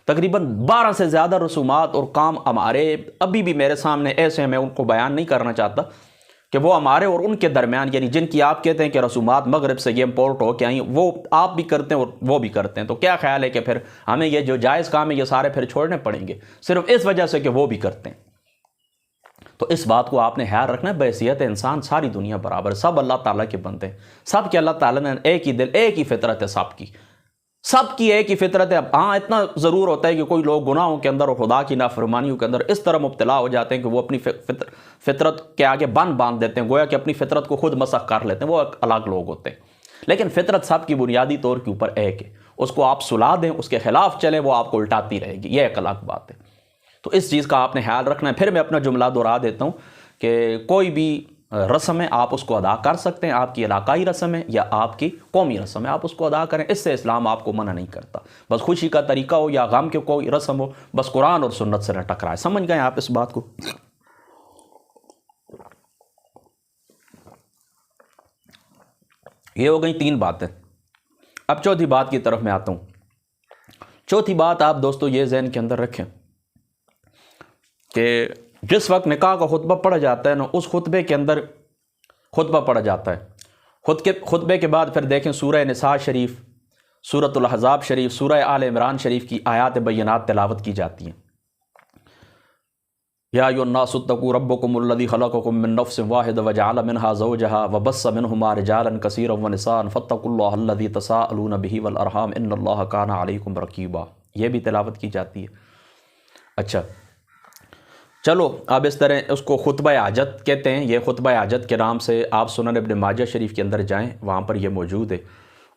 تقریباً 12 سے زیادہ رسومات اور کام ہمارے ابھی بھی میرے سامنے ایسے ہیں، میں ان کو بیان نہیں کرنا چاہتا کہ وہ ہمارے اور ان کے درمیان، یعنی جن کی آپ کہتے ہیں کہ رسومات مغرب سے یہ امپورٹ ہو کے آئیں، وہ آپ بھی کرتے ہیں اور وہ بھی کرتے ہیں، تو کیا خیال ہے کہ پھر ہمیں یہ جو جائز کام ہے یہ سارے پھر چھوڑنے پڑیں گے صرف اس وجہ سے کہ وہ بھی کرتے ہیں؟ تو اس بات کو آپ نے خیال رکھنا ہے، بحیثیت انسان ساری دنیا برابر، سب اللہ تعالیٰ کے بندے ہیں، سب کے اللہ تعالیٰ نے ایک ہی دل، ایک ہی فطرت ہے، سب کی ایک ہی فطرت ہے۔ ہاں اتنا ضرور ہوتا ہے کہ کوئی لوگ گناہوں کے اندر اور خدا کی نافرمانیوں کے اندر اس طرح مبتلا ہو جاتے ہیں کہ وہ اپنی فطرت کے آگے باندھ دیتے ہیں، گویا کہ اپنی فطرت کو خود مسخ کر لیتے ہیں، وہ الگ لوگ ہوتے ہیں۔ لیکن فطرت سب کی بنیادی طور کے اوپر ایک ہے، اس کو آپ سلا دیں، اس کے خلاف چلیں، وہ آپ کو الٹاتی رہے گی، یہ ایک الگ بات ہے۔ تو اس چیز کا آپ نے خیال رکھنا ہے۔ پھر میں اپنا جملہ دہرا دیتا ہوں کہ کوئی بھی رسم ہے آپ اس کو ادا کر سکتے ہیں، آپ کی علاقائی رسم ہے یا آپ کی قومی رسم ہے، آپ اس کو ادا کریں، اس سے اسلام آپ کو منع نہیں کرتا۔ بس خوشی کا طریقہ ہو یا غم کے کوئی رسم ہو، بس قرآن اور سنت سے نہ ٹکرائے۔ سمجھ گئے آپ اس بات کو؟ یہ ہو گئی 3 باتیں۔ اب چوتھی بات کی طرف میں آتا ہوں۔ چوتھی بات آپ دوستو یہ ذہن کے اندر رکھیں کہ جس وقت نکاح کا خطبہ پڑھا جاتا ہے نا، اس خطبے کے اندر خطبہ پڑھا جاتا ہے، خطبے کے بعد پھر دیکھیں سورہ نساء شریف، سورۃ الاحزاب شریف، سورہ آل عمران شریف کی آیات بینات تلاوت کی جاتی ہیں۔ یا ایھا الناس اتقوا ربکم الذی خلقکم من نفس واحدۃ وجعل منها زوجها وبث منہما رجالا کثیرا ونساء فاتقوا اللہ الذی تساءلون بہ والارحام ان اللہ کان علیکم رقیبا، یہ بھی تلاوت کی جاتی ہے۔ اچھا چلو اب اس طرح اس کو خطبہ حاجت کہتے ہیں، یہ خطبہ حاجت کے نام سے آپ سنن ابن ماجہ شریف کے اندر جائیں، وہاں پر یہ موجود ہے۔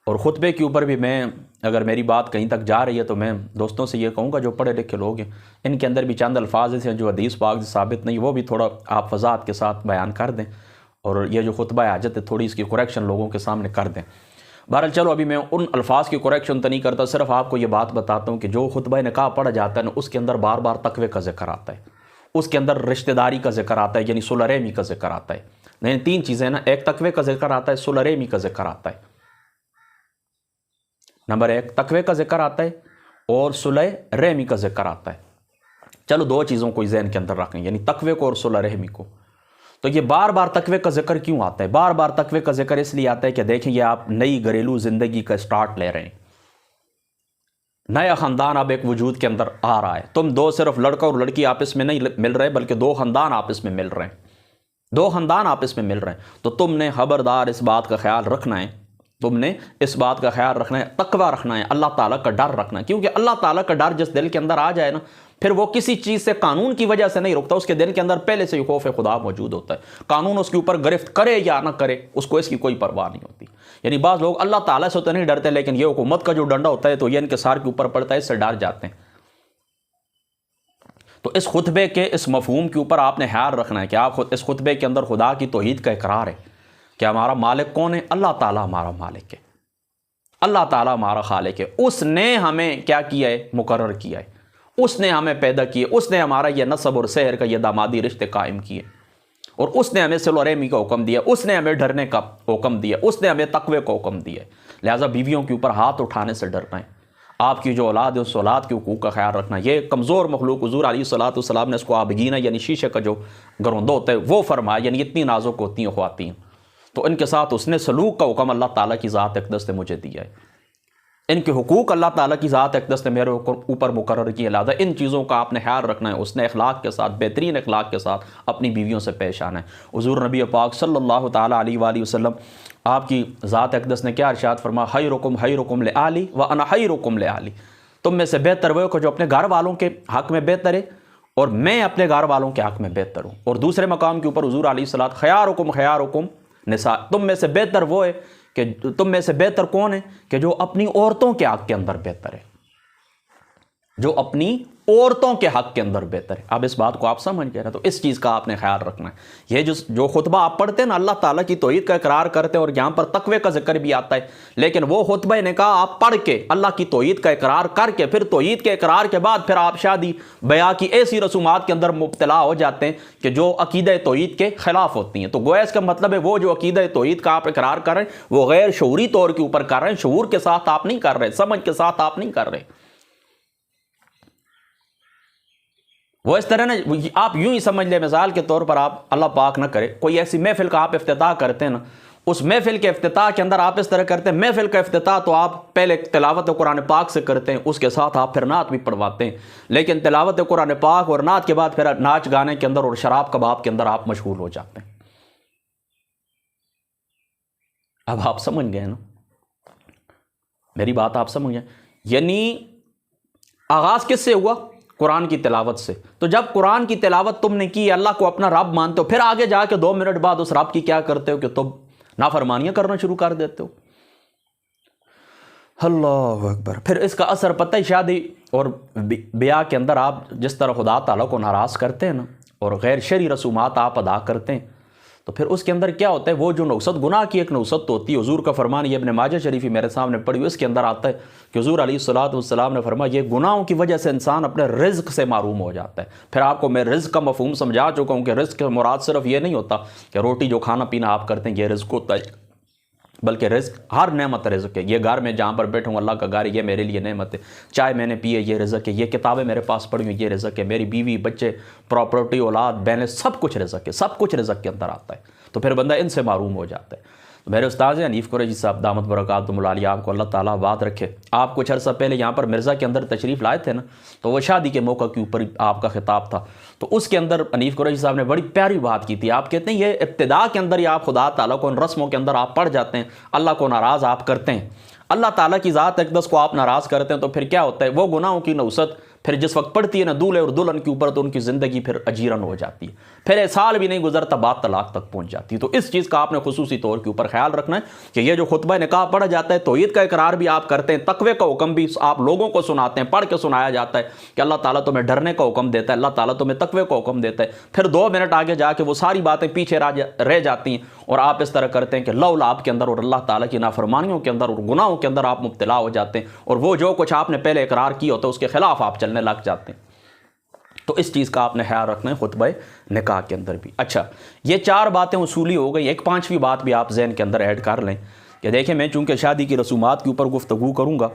اور خطبے کے اوپر بھی میں، اگر میری بات کہیں تک جا رہی ہے تو میں دوستوں سے یہ کہوں گا جو پڑھے لکھے لوگ ہیں، ان کے اندر بھی چند الفاظ ہیں جو حدیث پاک سے ثابت نہیں، وہ بھی تھوڑا آپ وضاحت کے ساتھ بیان کر دیں، اور یہ جو خطبہ حاجت ہے تھوڑی اس کی کریکشن لوگوں کے سامنے کر دیں۔ بہرحال چلو ابھی میں ان الفاظ کی کریکشن تو نہیں کرتا، صرف آپ کو یہ بات بتاتا ہوں کہ جو خطبہ نکاح پڑھا جاتا ہے نا، اس کے اندر بار بار تقوی کا ذکر آتا ہے، اس کے اندر رشتہ داری کا ذکر آتا ہے، یعنی صلح رحمی کا ذکر آتا ہے۔ نہیں 3 چیزیں نا، ایک تقوی کا ذکر آتا ہے، صلح رحمی کا ذکر آتا ہے، نمبر 1 تقوی کا ذکر آتا ہے اور صلح رحمی کا ذکر آتا ہے۔ چلو 2 چیزوں کو ذہن کے اندر رکھیں، یعنی تقوی کو اور صلح رحمی کو۔ تو یہ بار بار تقوی کا ذکر کیوں آتا ہے؟ بار بار تقوی کا ذکر اس لیے آتا ہے کہ دیکھیں یہ آپ نئی گھریلو زندگی کا سٹارٹ لے رہے ہیں، نیا خاندان اب ایک وجود کے اندر آ رہا ہے، تم 2 صرف لڑکا اور لڑکی آپس میں نہیں مل رہے بلکہ 2 خاندان آپس میں مل رہے ہیں، 2 خاندان آپس میں مل رہے ہیں۔ تو تم نے خبردار اس بات کا خیال رکھنا ہے، تم نے اس بات کا خیال رکھنا ہے، تقوی رکھنا ہے، اللہ تعالیٰ کا ڈر رکھنا ہے، کیونکہ اللہ تعالیٰ کا ڈر جس دل کے اندر آ جائے نا، پھر وہ کسی چیز سے قانون کی وجہ سے نہیں رکتا، اس کے دل کے اندر پہلے سے ہی خوف خدا موجود ہوتا ہے، قانون اس کے اوپر گرفت کرے یا نہ کرے اس کو اس کی کوئی پرواہ نہیں ہوتی۔ یعنی بعض لوگ اللہ تعالیٰ سے تو نہیں ڈرتے، لیکن یہ حکومت کا جو ڈنڈا ہوتا ہے تو یہ ان کے سار کے اوپر پڑتا ہے، اس سے ڈر جاتے ہیں۔ تو اس خطبے کے اس مفہوم کے اوپر آپ نے خیال رکھنا ہے کہ آپ اس خطبے کے اندر خدا کی توحید کا اقرار ہے کہ ہمارا مالک کون ہے؟ اللہ تعالیٰ ہمارا مالک ہے، اللہ تعالیٰ ہمارا خالق ہے، اس نے ہمیں کیا کیا ہے؟ مقرر کیا ہے، اس نے ہمیں پیدا کیے، اس نے ہمارا یہ نسب اور سحر کا یہ دامادی رشتے قائم کیے، اور اس نے ہمیں صلح رحمی کا حکم دیا، اس نے ہمیں ڈرنے کا حکم دیا، اس نے ہمیں تقوی کا حکم دیا ہے۔ لہٰذا بیویوں کے اوپر ہاتھ اٹھانے سے ڈرنا ہے، آپ کی جو اولاد ہے اس اولاد کے حقوق کا خیال رکھنا ہے۔ یہ کمزور مخلوق حضور علیہ الصلوۃ والسلام نے اس کو آبگینہ یعنی شیشے کا جو گروندہ ہوتا ہے وہ فرمایا، یعنی اتنی نازک ہوتی ہیں خواتین، تو ان کے ساتھ اس نے سلوک کا حکم اللہ تعالیٰ کی ذات اقدس نے مجھے دیا ہے، ان کے حقوق اللہ تعالیٰ کی ذات اقدس نے میرے اوپر مقرر کیے، لہٰذا ان چیزوں کا آپ نے خیال رکھنا ہے، اس نے اخلاق کے ساتھ، بہترین اخلاق کے ساتھ اپنی بیویوں سے پیش آنا ہے۔ حضور نبی پاک صلی اللہ تعالیٰ علیہ وآلہ وسلم آپ کی ذات اقدس نے کیا ارشاد فرمایا؟ خیرکم لآلی وانا خیرکم لآلی، تم میں سے بہتر وہ کہ جو اپنے گھر والوں کے حق میں بہتر ہے اور میں اپنے گھر والوں کے حق میں بہتر ہوں۔ اور دوسرے مقام کے اوپر حضور علیہ الصلوۃ خیارکم نساء، تم میں سے بہتر وہ ہے کہ تم میں سے بہتر کون ہے کہ جو اپنی عورتوں کے حق کے اندر بہتر ہے۔ جو اپنی عورتوں کے حق کے اندر بہتر ہے۔ اب اس بات کو آپ سمجھ گئے نا، تو اس چیز کا آپ نے خیال رکھنا ہے۔ یہ جو خطبہ آپ پڑھتے ہیں نا، اللہ تعالیٰ کی توحید کا اقرار کرتے ہیں اور یہاں پر تقوی کا ذکر بھی آتا ہے، لیکن وہ خطبہ نکاح آپ پڑھ کے اللہ کی توحید کا اقرار کر کے پھر توحید کے اقرار کے بعد پھر آپ شادی بیاہ کی ایسی رسومات کے اندر مبتلا ہو جاتے ہیں کہ جو عقیدہ توحید کے خلاف ہوتی ہیں۔ تو گویا اس کا مطلب ہے وہ جو عقیدہ توحید کا آپ اقرار کر رہے ہیں وہ غیر شعوری طور کے اوپر کر رہے ہیں، شعور کے ساتھ آپ نہیں کر رہے، سمجھ کے ساتھ آپ نہیں کر رہے۔ وہ اس طرح نا، آپ یوں ہی سمجھ لیں، مثال کے طور پر آپ اللہ پاک نہ کرے کوئی ایسی محفل کا آپ افتتاح کرتے ہیں نا، اس محفل کے افتتاح کے اندر آپ اس طرح کرتے ہیں، محفل کا افتتاح تو آپ پہلے تلاوت قرآن پاک سے کرتے ہیں، اس کے ساتھ آپ پھر نعت بھی پڑھواتے ہیں، لیکن تلاوت قرآن پاک اور نعت کے بعد پھر ناچ گانے کے اندر اور شراب کباب کے اندر آپ مشغول ہو جاتے ہیں۔ اب آپ سمجھ گئے نا میری بات، آپ سمجھ گئے؟ یعنی آغاز کس سے ہوا؟ قرآن کی تلاوت سے۔ تو جب قرآن کی تلاوت تم نے کی، اللہ کو اپنا رب مانتے ہو، پھر آگے جا کے 2 منٹ بعد اس رب کی کیا کرتے ہو کہ تم نافرمانیاں کرنا شروع کر دیتے ہو۔ اللہ اکبر۔ پھر اس کا اثر پتہ ہی، شادی اور بیاہ کے اندر آپ جس طرح خدا تعالیٰ کو ناراض کرتے ہیں نا اور غیر شرعی رسومات آپ ادا کرتے ہیں، تو پھر اس کے اندر کیا ہوتا ہے؟ وہ جو نوست گناہ کی ایک نوست ہوتی ہے، حضور کا فرمان، یہ ابن ماجہ شریفی میرے سامنے پڑھی ہوئی، اس کے اندر آتا ہے کہ حضور علیہ الصلوۃ والسلام نے فرمایا یہ گناہوں کی وجہ سے انسان اپنے رزق سے محروم ہو جاتا ہے۔ پھر آپ کو میں رزق کا مفہوم سمجھا چکا ہوں کہ رزق کے مراد صرف یہ نہیں ہوتا کہ روٹی جو کھانا پینا آپ کرتے ہیں یہ رزق ہوتا ہے، بلکہ رزق ہر نعمت رزق ہے۔ یہ گھر میں جہاں پر بیٹھوں اللہ کا گھر ہے، یہ میرے لیے نعمت ہے۔ چائے میں نے پی ہے، یہ رزق ہے۔ یہ کتابیں میرے پاس پڑھی ہوئی، یہ رزق ہے۔ میری بیوی بچے پراپرٹی اولاد بیلنس سب کچھ رزق ہے، سب کچھ رزق کے اندر آتا ہے۔ تو پھر بندہ ان سے محروم ہو جاتا ہے۔ تو میرے استاذ حنیف قریشی صاحب دامت برکاتہم العالیہ، آپ کو اللہ تعالیٰ آباد رکھے، آپ کچھ عرصہ پہلے یہاں پر مرزا کے اندر تشریف لائے تھے نا، تو وہ شادی کے موقع کے اوپر آپ کا خطاب تھا، تو اس کے اندر حنیف قریشی صاحب نے بڑی پیاری بات کی تھی۔ آپ کہتے ہیں یہ ابتدا کے اندر ہی آپ خدا تعالیٰ کو ان رسموں کے اندر آپ پڑ جاتے ہیں، اللہ کو ناراض آپ کرتے ہیں، اللہ تعالیٰ کی ذات اقدس کو آپ ناراض کرتے ہیں، تو پھر کیا ہوتا ہے؟ وہ گناہوں کی نوست پھر جس وقت پڑتی ہے نا دولہے اور دلہن کے اوپر، تو ان کی زندگی پھر اجیرن ہو جاتی ہے، پھر ایک سال بھی نہیں گزرتا بعد طلاق تک پہنچ جاتی ہے۔ تو اس چیز کا آپ نے خصوصی طور کے اوپر خیال رکھنا ہے کہ یہ جو خطبہ نکاح پڑھا جاتا ہے، توحید کا اقرار بھی آپ کرتے ہیں، تقوی کا حکم بھی آپ لوگوں کو سناتے ہیں، پڑھ کے سنایا جاتا ہے کہ اللہ تعالیٰ تمہیں ڈرنے کا حکم دیتا ہے، اللہ تعالیٰ تمہیں تقوی کا حکم دیتا ہے، پھر 2 منٹ آگے جا کے وہ ساری باتیں پیچھے رہ جاتی ہیں اور آپ اس طرح کرتے ہیں کہ لو لاب کے اندر اور اللہ تعالیٰ کی نافرمانیوں کے اندر اور گناہوں کے اندر آپ مبتلا ہو جاتے ہیں، اور وہ جو کچھ آپ نے پہلے اقرار کیا ہوتا ہے اس کے خلاف آپ چلنے لگ جاتے ہیں۔ تو اس چیز کا آپ نے خیال رکھنا ہے خطبہ نکاح کے اندر بھی۔ اچھا، یہ 4 باتیں اصولی ہو گئی، ایک 5ویں بات بھی آپ ذہن کے اندر ایڈ کر لیں کہ دیکھیں میں چونکہ شادی کی رسومات کے اوپر گفتگو کروں گا،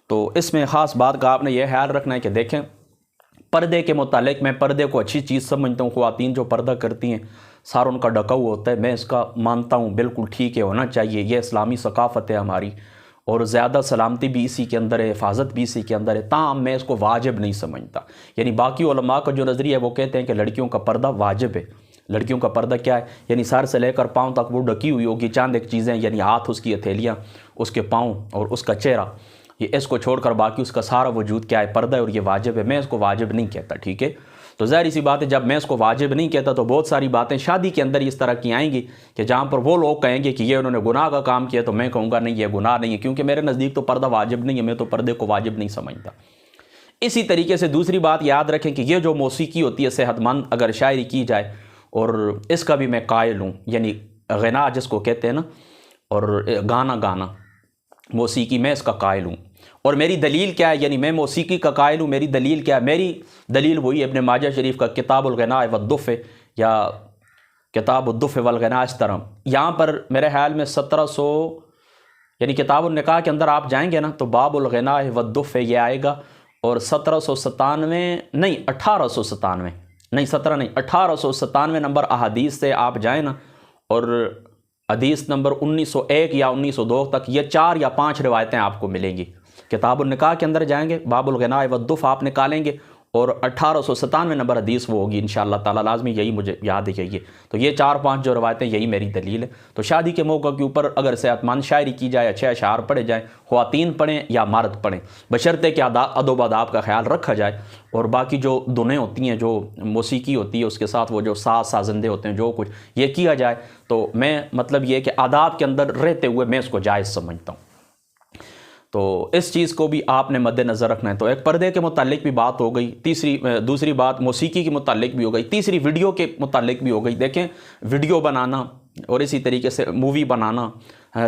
تو اس میں خاص بات کا آپ نے یہ خیال رکھنا ہے کہ دیکھیں پردے کے متعلق میں پردے کو اچھی چیز سمجھتا ہوں، خواتین جو پردہ کرتی ہیں سارا ان کا ڈکا ہوا ہوتا ہے، میں اس کا مانتا ہوں بالکل ٹھیک ہے، ہونا چاہیے، یہ اسلامی ثقافت ہے ہماری، اور زیادہ سلامتی بھی اسی کے اندر ہے، حفاظت بھی اسی کے اندر ہے، تاہم میں اس کو واجب نہیں سمجھتا۔ یعنی باقی علماء کا جو نظریہ ہے وہ کہتے ہیں کہ لڑکیوں کا پردہ واجب ہے۔ لڑکیوں کا پردہ کیا ہے؟ یعنی سر سے لے کر پاؤں تک وہ ڈکی ہوئی ہوگی، چاند ایک چیزیں، یعنی ہاتھ، اس کی ہتھیلیاں، اس کے پاؤں اور اس کا چہرہ، یہ اس کو چھوڑ کر باقی اس کا سارا وجود کیا ہے؟ پردہ ہے، اور یہ واجب ہے۔ میں اس کو واجب نہیں کہتا، ٹھیک ہے؟ تو ظاہر سی بات ہے جب میں اس کو واجب نہیں کہتا تو بہت ساری باتیں شادی کے اندر اس طرح کی آئیں گی کہ جہاں پر وہ لوگ کہیں گے کہ یہ انہوں نے گناہ کا کام کیا، تو میں کہوں گا نہیں، یہ گناہ نہیں ہے، کیونکہ میرے نزدیک تو پردہ واجب نہیں ہے، میں تو پردے کو واجب نہیں سمجھتا۔ اسی طریقے سے دوسری بات یاد رکھیں کہ یہ جو موسیقی ہوتی ہے صحت مند اگر شاعری کی جائے، اور اس کا بھی میں قائل ہوں، یعنی غنا جس کو کہتے ہیں نا، اور گانا موسیقی، میں اس کا قائل ہوں۔ اور میری دلیل کیا ہے؟ یعنی میں موسیقی کا قائل ہوں، میری دلیل کیا ہے؟ میری دلیل وہی ابن ماجہ شریف کا کتاب الغناء والدف، یا کتاب الدف والغناء، اس طرح یہاں پر میرے خیال میں 1700، یعنی کتاب النکاح کے اندر آپ جائیں گے نا تو باب الغناء والدف یہ آئے گا، اور 1797 نہیں 1897 نہیں 17 نہیں 1897 نمبر احادیث سے آپ جائیں نا، اور حدیث نمبر 1901 یا 1902 تک یہ 4 یا 5 روایتیں آپ کو ملیں گی۔ کتاب النکاح کے اندر جائیں گے، باب الغناء والدف آپ نکالیں گے، اور 1897 نمبر حدیث وہ ہوگی انشاءاللہ تعالیٰ، لازمی یہی مجھے یاد ہے، یہی ہے۔ تو یہ 4-5 جو روایتیں، یہی میری دلیل ہے۔ تو شادی کے موقع کے اوپر اگر صحت مند شاعری کی جائے، اچھے اشعار پڑھے جائیں، خواتین پڑھیں یا مرد پڑھیں، بشرطے کہ ادب و آداب کا خیال رکھا جائے، اور باقی جو دھنیں ہوتی ہیں، جو موسیقی ہوتی ہے، اس کے ساتھ وہ جو سازندے ہوتے ہیں، جو کچھ یہ کیا جائے، تو میں مطلب یہ کہ آداب کے اندر رہتے ہوئے میں اس کو جائز سمجھتا ہوں۔ تو اس چیز کو بھی آپ نے مد نظر رکھنا ہے۔ تو ایک پردے کے متعلق بھی بات ہو گئی، دوسری بات موسیقی کے متعلق بھی ہو گئی، تیسری ویڈیو کے متعلق بھی ہو گئی۔ دیکھیں ویڈیو بنانا اور اسی طریقے سے مووی بنانا،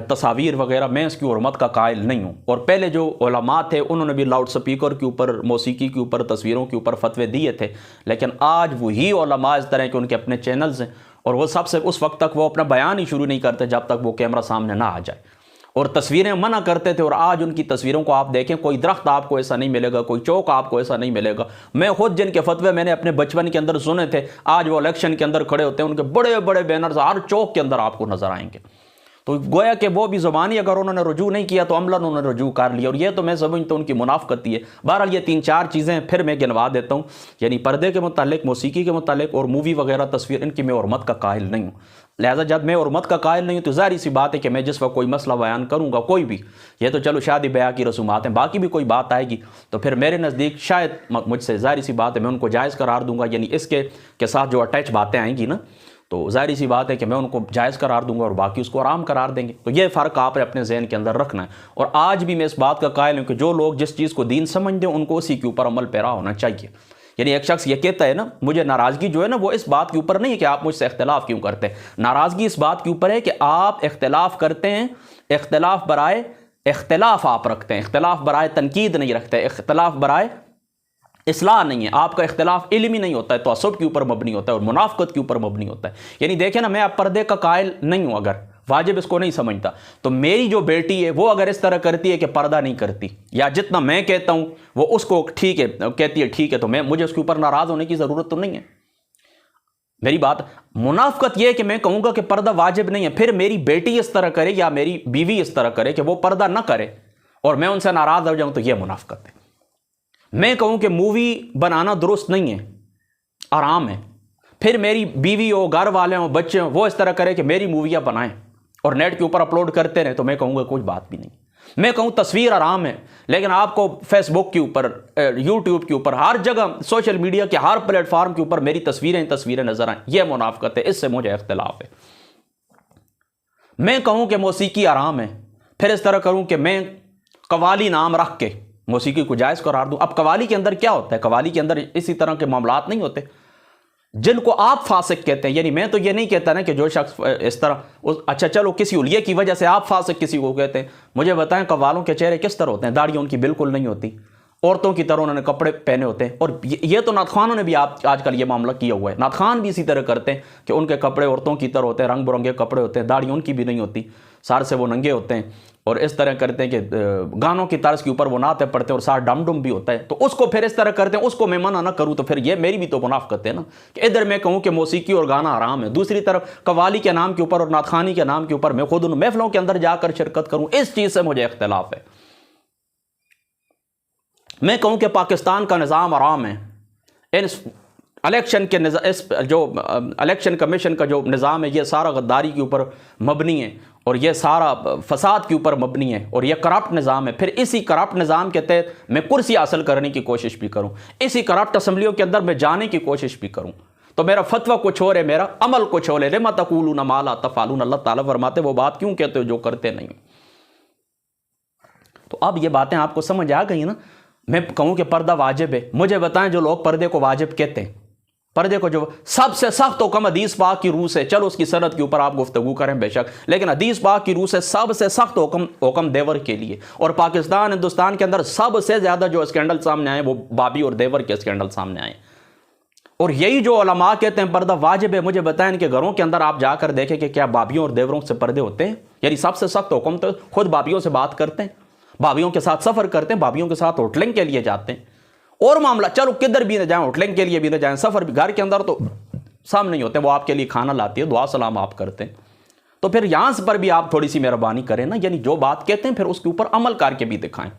تصاویر وغیرہ، میں اس کی حرمت کا قائل نہیں ہوں۔ اور پہلے جو علماء تھے انہوں نے بھی لاؤڈ سپیکر کے اوپر، موسیقی کے اوپر، تصویروں کے اوپر فتوے دیے تھے، لیکن آج وہی علماء اس طرح کے ان کے اپنے چینلز ہیں، اور وہ سب سے اس وقت تک وہ اپنا بیان ہی شروع نہیں کرتے جب تک وہ کیمرہ سامنے نہ آ جائے، اور تصویریں منع کرتے تھے۔ اور آج ان کی تصویروں کو آپ دیکھیں، کوئی درخت آپ کو ایسا نہیں ملے گا، کوئی چوک آپ کو ایسا نہیں ملے گا۔ میں خود جن کے فتوے میں نے اپنے بچپن کے اندر سنے تھے، آج وہ الیکشن کے اندر کھڑے ہوتے ہیں، ان کے بڑے بڑے بینرز ہر چوک کے اندر آپ کو نظر آئیں گے۔ تو گویا کہ وہ بھی زبانی اگر انہوں نے رجوع نہیں کیا تو عملاً انہوں نے رجوع کر لیا، اور یہ تو میں سمجھتا ہوں ان کی منافقت ہی ہے۔ بہرحال یہ 3-4 چیزیں پھر میں گنوا دیتا ہوں، یعنی پردے کے متعلق، موسیقی کے متعلق اور مووی وغیرہ تصویر، ان کی میں حرمت کا قائل نہیں ہوں۔ لہٰذا جب میں حرمت کا قائل نہیں ہوں تو ظاہر سی بات ہے کہ میں جس وقت کوئی مسئلہ بیان کروں گا، کوئی بھی، یہ تو چلو شادی بیاہ کی رسومات ہیں، باقی بھی کوئی بات آئے گی تو پھر میرے نزدیک شاید مجھ سے ظاہر سی بات ہے میں ان کو جائز قرار دوں گا، یعنی اس کے ساتھ جو اٹیچ باتیں آئیں گی نا، تو ظاہر سی بات ہے کہ میں ان کو جائز قرار دوں گا اور باقی اس کو حرام قرار دیں گے۔ تو یہ فرق آپ نے اپنے ذہن کے اندر رکھنا ہے، اور آج بھی میں اس بات کا قائل ہوں کہ جو لوگ جس چیز کو دین سمجھتے ہیں ان کو اسی کے اوپر عمل پیرا ہونا چاہیے۔ یعنی ایک شخص یہ کہتا ہے نا، مجھے ناراضگی جو ہے نا وہ اس بات کے اوپر نہیں ہے کہ آپ مجھ سے اختلاف کیوں کرتے ہیں، ناراضگی اس بات کے اوپر ہے کہ آپ اختلاف کرتے ہیں، اختلاف برائے اختلاف آپ رکھتے ہیں، اختلاف برائے تنقید نہیں رکھتے، اختلاف برائے اصلاح نہیں ہے، آپ کا اختلاف علمی نہیں ہوتا ہے، تعصب کے اوپر مبنی ہوتا ہے اور منافقت کے اوپر مبنی ہوتا ہے۔ یعنی دیکھیں نا، میں اب پردے کا قائل نہیں ہوں، اگر واجب اس کو نہیں سمجھتا، تو میری جو بیٹی ہے وہ اگر اس طرح کرتی ہے کہ پردہ نہیں کرتی، یا جتنا میں کہتا ہوں وہ اس کو ٹھیک ہے کہتی ہے ٹھیک ہے، تو مجھے اس کے اوپر ناراض ہونے کی ضرورت تو نہیں ہے۔ میری بات منافقت یہ ہے کہ میں کہوں گا کہ پردہ واجب نہیں ہے، پھر میری بیٹی اس طرح کرے یا میری بیوی اس طرح کرے کہ وہ پردہ نہ کرے اور میں ان سے ناراض ہو جاؤں، تو یہ منافقت ہے۔ میں کہوں کہ مووی بنانا درست نہیں ہے، آرام ہے، پھر میری بیوی ہو، گھر والے ہوں، بچے ہوں، وہ اس طرح کرے کہ میری موویاں بنائیں اور نیٹ کے اوپر اپلوڈ کرتے رہیں، تو میں کہوں گا کوئی بات بھی نہیں۔ میں کہوں تصویر آرام ہے، لیکن آپ کو فیس بک کے اوپر، یوٹیوب کے اوپر، ہر جگہ سوشل میڈیا کے ہر پلیٹ فارم کے اوپر میری تصویریں نظر آئیں، یہ منافقت ہے، اس سے مجھے اختلاف ہے۔ میں کہوں کہ موسیقی آرام ہے، پھر اس طرح کروں کہ میں قوالی نام رکھ کے موسیقی کو جائز قرار دوں۔ اب قوالی کے اندر کیا ہوتا ہے؟ قوالی کے اندر اسی طرح کے معاملات نہیں ہوتے جن کو آپ فاسق کہتے ہیں۔ یعنی میں تو یہ نہیں کہتا نا کہ جو شخص اس طرح، اچھا چلو کسی علیہ کی وجہ سے آپ فاسق کسی کو کہتے ہیں، مجھے بتائیں قوالوں کے چہرے کس طرح ہوتے ہیں؟ داڑھی ان کی بالکل نہیں ہوتی، عورتوں کی طرح انہوں نے کپڑے پہنے ہوتے ہیں، اور یہ تو نعت خوانوں نے بھی آج کل یہ معاملہ کیا ہوا ہے، نعت خوان بھی اسی طرح کرتے ہیں کہ ان کے کپڑے عورتوں کی طرح ہوتے ہیں، رنگ برنگے کپڑے ہوتے ہیں، داڑھی ان کی بھی نہیں ہوتی، سار سے وہ ننگے ہوتے ہیں، اور اس طرح کرتے ہیں کہ گانوں کی طرز کے اوپر وہ نعتیں پڑھتے ہیں اور سار ڈم ڈم بھی ہوتا ہے، تو اس کو پھر اس طرح کرتے ہیں، اس کو میں منع نہ کروں تو پھر یہ میری بھی تو منافقت ہے نا، کہ ادھر میں کہوں کہ موسیقی اور گانا حرام ہے، دوسری طرف قوالی کے نام کے اوپر اور نعت خوانی کے نام کے اوپر میں خود ان محفلوں کے اندر جا کر شرکت کروں، اس چیز سے مجھے اختلاف ہے۔ میں کہوں کہ پاکستان کا نظام حرام ہے، الیکشن کے جو الیکشن کمیشن کا جو نظام ہے یہ سارا غداری کے اوپر مبنی ہے، اور یہ سارا فساد کے اوپر مبنی ہے، اور یہ کرپٹ نظام ہے، پھر اسی کرپٹ نظام کے تحت میں کرسی حاصل کرنے کی کوشش بھی کروں، اسی کرپٹ اسمبلیوں کے اندر میں جانے کی کوشش بھی کروں، تو میرا فتویٰ کچھ اور ہے، میرا عمل کچھ اور ہے۔ لما تقولون ما لا تفعلون، اللہ تعالیٰ فرماتے وہ بات کیوں کہتے ہو جو کرتے نہیں۔ تو اب یہ باتیں آپ کو سمجھ آ گئی نا۔ میں کہوں کہ پردہ واجب ہے، مجھے بتائیں جو لوگ پردے کو واجب کہتے ہیں، پردے کو جو سب سے سخت حکم حدیث پاک کی روح سے، چلو اس کی سند کے اوپر آپ گفتگو کریں بے شک، لیکن حدیث پاک کی روح سے سب سے سخت حکم دیور کے لیے، اور پاکستان ہندوستان کے اندر سب سے زیادہ جو اسکینڈل سامنے آئے وہ بابی اور دیور کے اسکینڈل سامنے آئے، اور یہی جو علماء کہتے ہیں پردہ واجب ہے، مجھے بتائیں کہ گھروں کے اندر آپ جا کر دیکھیں کہ کیا بابیوں اور دیوروں سے پردے ہوتے ہیں؟ یعنی سب سے سخت حکم تو خود بابیوں سے بات کرتے ہیں، بھابھیوں کے ساتھ سفر کرتے ہیں، بھابھیوں کے ساتھ ہوٹلنگ کے لیے جاتے ہیں، اور معاملہ چلو کدھر بھی نہ جائیں، ہوٹلنگ کے لیے بھی نہ جائیں، سفر بھی، گھر کے اندر تو سامنے نہیں ہوتے، وہ آپ کے لیے کھانا لاتی ہے، دعا سلام آپ کرتے ہیں، تو پھر یہاں پر بھی آپ تھوڑی سی مہربانی کریں نا، یعنی جو بات کہتے ہیں پھر اس کے اوپر عمل کر کے بھی دکھائیں۔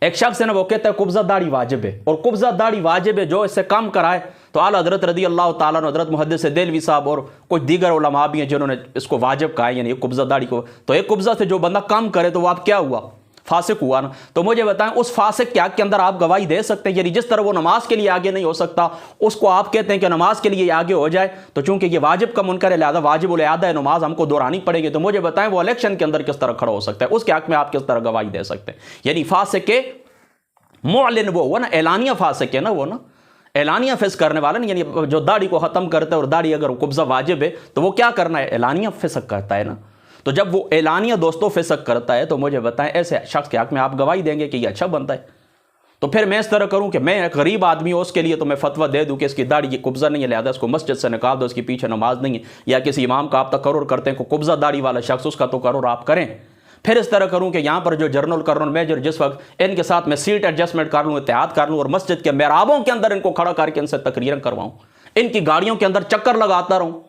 ایک شخص ہے نا وہ کہتا ہے قبضہ داڑھی واجب ہے، اور قبضہ داڑھی واجب ہے، جو اس سے کم کرائے تو اعلیٰ حضرت رضی اللہ تعالیٰ عنہ، حضرت محدث دہلوی صاحب اور کچھ دیگر علماء بھی ہیں جنہوں نے اس کو واجب کہا ہے، یعنی قبضہ داڑھی کو، تو ایک قبضہ سے جو بندہ کم کرے تو وہ آپ کیا ہوا؟ فاسق ہوا نا، تو مجھے بتائیں اس فاسق کے حق کے اندر آپ گواہی دے سکتے ہیں؟ یعنی جس طرح وہ نماز کے لیے آگے نہیں ہو سکتا، اس کو آپ کہتے ہیں کہ نماز کے لیے آگے ہو جائے، تو چونکہ یہ واجب کا منکر ہے لہذا واجب الاعادہ ہے، نماز ہم کو دہرانی پڑے گی، تو مجھے بتائیں وہ الیکشن کے اندر کس طرح کھڑا ہو سکتا ہے؟ اس کے حق میں آپ کس طرح گواہی دے سکتے ہیں؟ یعنی فاسق کے معلن وہ ہوا نا، اعلانیہ فاسق ہے نا، وہ نا اعلانیہ فسق کرنے والا نا، یعنی جو داڑھی کو ختم کرتا ہے، اور داڑھی اگر قبضہ واجب ہے تو وہ کیا کرنا ہے؟ اعلانیہ فسق کرتا ہے نا۔ تو جب وہ اعلانیہ دوستوں فسق کرتا ہے تو مجھے بتائیں ایسے شخص کے حق میں آپ گواہی دیں گے کہ یہ اچھا بنتا ہے؟ تو پھر میں اس طرح کروں کہ میں ایک غریب آدمی ہوں، اس کے لیے تو میں فتویٰ دے دوں کہ اس کی داڑھی یہ قبضہ نہیں ہے لہذا اس کو مسجد سے نکال دو، اس کے پیچھے نماز نہیں ہے، یا کسی امام کا آپ تقرر کرتے ہیں کہ قبضہ داڑھی والا شخص، اس کا تقرر آپ کریں۔ پھر اس طرح کروں کہ یہاں پر جو جنرل کرنل میجر جس وقت ان کے ساتھ میں سیٹ ایڈجسٹمنٹ کر لوں، اتحاد کر لوں، اور مسجد کے محرابوں کے اندر ان کو کھڑا کر کے ان سے تقریریں کرواؤں، ان کی گاڑیوں کے اندر چکر لگاتا رہوں۔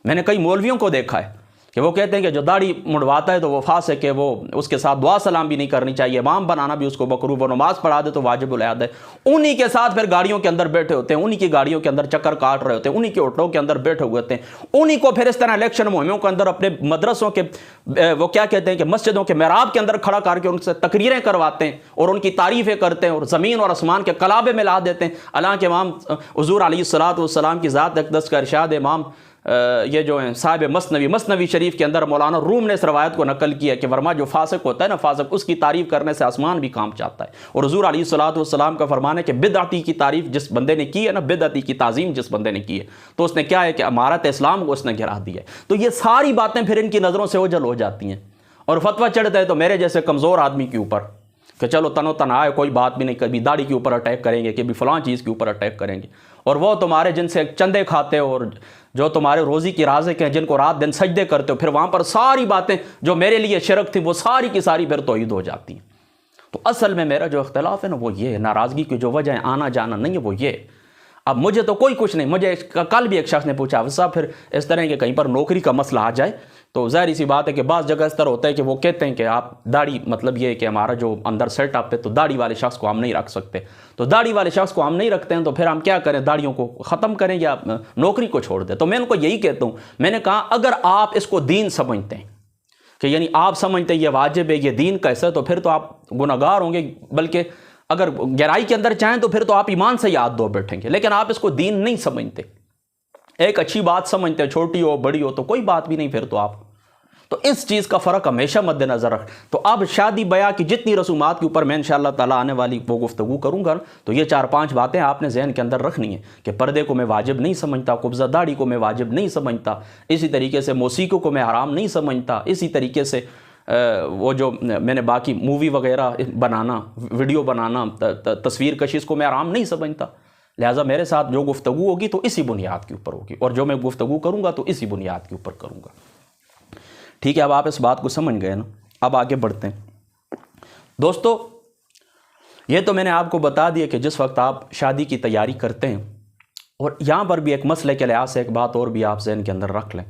میں نے کئی مولویوں کو دیکھا ہے کہ وہ کہتے ہیں کہ جو داڑھی منڈواتا ہے تو وہ فاسق ہے، وہ اس کے ساتھ دعا سلام بھی نہیں کرنی چاہیے، امام بنانا بھی اس کو مکروہ، وہ نماز پڑھا دے تو واجب الاعادہ ہے۔ انہی کے ساتھ پھر گاڑیوں کے اندر بیٹھے ہوتے ہیں، انہی کی گاڑیوں کے اندر چکر کاٹ رہے ہوتے ہیں، انہی کے ہوٹلوں کے اندر بیٹھے ہوئے ہوتے ہیں، انہی کو پھر اس طرح الیکشن مہموں کے اندر اپنے مدرسوں کے وہ کیا کہتے ہیں کہ مسجدوں کے محراب کے اندر کھڑا کر کے ان سے تقریریں کرواتے ہیں اور ان کی تعریفیں کرتے ہیں اور زمین اور آسمان کے کلابے میں لا دیتے ہیں، حالانکہ امام حضور علیہ الصلوۃ والسلام کی ذات اقدس کا ارشاد، امام یہ جو ہیں صاحب مثنوی شریف کے اندر مولانا روم نے اس روایت کو نقل کیا کہ فرما جو فاسق ہوتا ہے نا، فاسق اس کی تعریف کرنے سے آسمان بھی کانپ جاتا ہے، اور حضور علیہ الصلوۃ والسلام کا فرمان ہے کہ بدعتی کی تعریف جس بندے نے کی ہے نا، بدعتی کی تعظیم جس بندے نے کی ہے تو اس نے کیا ہے کہ امارت اسلام کو اس نے گرا دیا ہے۔ تو یہ ساری باتیں پھر ان کی نظروں سے اوجھل ہو جاتی ہیں، اور فتویٰ چڑھتا ہے تو میرے جیسے کمزور آدمی کے اوپر کہ چلو تنو تنہا ہے، کوئی بات بھی نہیں، کبھی داڑھی کے اوپر اٹیک کریں گے، کبھی فلاں چیز کے اوپر اٹیک کریں گے، اور وہ تمہارے جن سے چندے کھاتے ہو اور جو تمہارے روزی کی رازق ہیں، جن کو رات دن سجدے کرتے ہو، پھر وہاں پر ساری باتیں جو میرے لیے شرک تھی وہ ساری کی ساری پھر توحید ہو جاتی ہیں۔ تو اصل میں میرا جو اختلاف ہے نا وہ یہ ہے، ناراضگی کی جو وجہ ہے آنا جانا نہیں ہے وہ یہ۔ اب مجھے تو کوئی کچھ نہیں، مجھے کل بھی ایک شخص نے پوچھا صاحب پھر اس طرح کہ کہیں پر نوکری کا مسئلہ آ جائے تو ظاہر سی بات ہے کہ بعض جگہ اس طرح ہوتا ہے کہ وہ کہتے ہیں کہ آپ داڑھی، مطلب یہ ہے کہ ہمارا جو اندر سیٹ اپ ہے تو داڑھی والے شخص کو ہم نہیں رکھ سکتے، تو داڑھی والے شخص کو ہم نہیں رکھتے ہیں تو پھر ہم کیا کریں، داڑھیوں کو ختم کریں یا نوکری کو چھوڑ دیں؟ تو میں ان کو یہی کہتا ہوں، میں نے کہا اگر آپ اس کو دین سمجھتے ہیں کہ یعنی آپ سمجھتے ہیں یہ واجب ہے، یہ دین کا حصہ ہے، تو پھر تو آپ گناہگار ہوں گے، بلکہ اگر گہرائی کے اندر چاہیں تو پھر تو آپ ایمان سے یاد دو بیٹھیں گے، لیکن آپ اس کو دین نہیں سمجھتے، ایک اچھی بات سمجھتے ہیں، چھوٹی ہو بڑی ہو تو کوئی بات بھی نہیں، پھر تو آپ تو اس چیز کا فرق ہمیشہ مد نظر رکھ۔ تو اب شادی بیاہ کی جتنی رسومات کے اوپر میں انشاءاللہ تعالیٰ آنے والی وہ گفتگو کروں گا، تو یہ 4-5 باتیں آپ نے ذہن کے اندر رکھنی ہے کہ پردے کو میں واجب نہیں سمجھتا، قبضہ داڑھی کو میں واجب نہیں سمجھتا، اسی طریقے سے موسیقی کو میں حرام نہیں سمجھتا، اسی طریقے سے وہ جو میں نے باقی مووی وغیرہ بنانا، ویڈیو بنانا، تصویر کشی کو میں حرام نہیں سمجھتا، لہٰذا میرے ساتھ جو گفتگو ہوگی تو اسی بنیاد کے اوپر ہوگی، اور جو میں گفتگو کروں گا تو اسی بنیاد کے اوپر کروں گا۔ ٹھیک ہے، اب آپ اس بات کو سمجھ گئے نا، اب آگے بڑھتے ہیں۔ دوستو یہ تو میں نے آپ کو بتا دیا کہ جس وقت آپ شادی کی تیاری کرتے ہیں، اور یہاں پر بھی ایک مسئلے کے لحاظ سے ایک بات اور بھی آپ ذہن کے اندر رکھ لیں،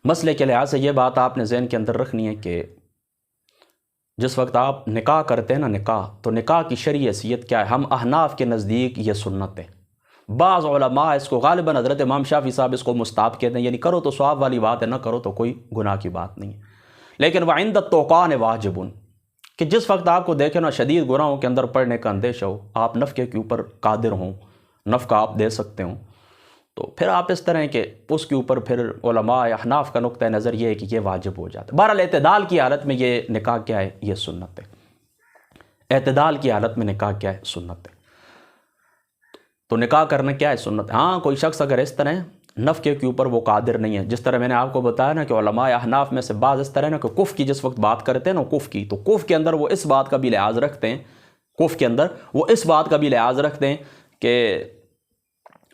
مسئلے کے لحاظ سے یہ بات آپ نے ذہن کے اندر رکھنی ہے کہ جس وقت آپ نکاح کرتے ہیں نا، نکاح تو نکاح کی شرعی حیثیت کیا ہے؟ ہم احناف کے نزدیک یہ سنت ہے، بعض علماء اس کو غالباً حضرت امام شافعی صاحب اس کو مستحب کہتے ہیں، یعنی کرو تو ثواب والی بات ہے، نہ کرو تو کوئی گناہ کی بات نہیں ہے، لیکن وعند التوقان واجب، کہ جس وقت آپ کو دیکھیں نا شدید گناہوں کے اندر پڑنے کا اندیشہ ہو، آپ نفقے کے اوپر قادر ہوں، نفقہ آپ دے سکتے ہوں، تو پھر آپ اس طرح کہ اس کے اوپر پھر علماء احناف کا نقطہ نظر یہ ہے کہ یہ واجب ہو جاتا ہے۔ بہرحال اعتدال کی حالت میں یہ نکاح کیا ہے؟ یہ سنت ہے، اعتدال کی حالت میں نکاح کیا ہے؟ سنت ہے۔ تو نکاح کرنا کیا ہے؟ سنت۔ ہاں کوئی شخص اگر اس طرح نفقے کے اوپر وہ قادر نہیں ہے، جس طرح میں نے آپ کو بتایا نا کہ علماء احناف میں سے بعض اس طرح نا کہ کف کی جس وقت بات کرتے ہیں نا، کف کی، تو کف کے اندر وہ اس بات کا بھی لحاظ رکھتے ہیں، کف کے اندر وہ اس بات کا بھی لحاظ رکھتے ہیں کہ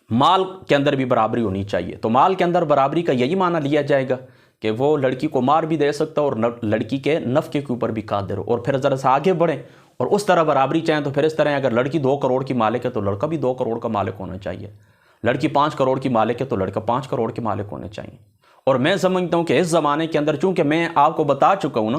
مال کے اندر بھی برابری ہونی چاہیے۔ تو مال کے اندر برابری کا یہی معنی لیا جائے گا کہ وہ لڑکی کو مار بھی دے سکتا اور لڑکی کے نفقے کے اوپر بھی قادر ہو، اور پھر ذرا سا آگے بڑھیں اور اس طرح برابری چاہیں تو پھر اس طرح اگر لڑکی 2 کروڑ کی مالک ہے تو لڑکا بھی 2 کروڑ کا مالک ہونا چاہیے، لڑکی 5 کروڑ کی مالک ہے تو لڑکا 5 کروڑ کے مالک ہونے چاہیے۔ اور میں سمجھتا ہوں کہ اس زمانے کے اندر، چونکہ میں آپ کو بتا چکا ہوں نا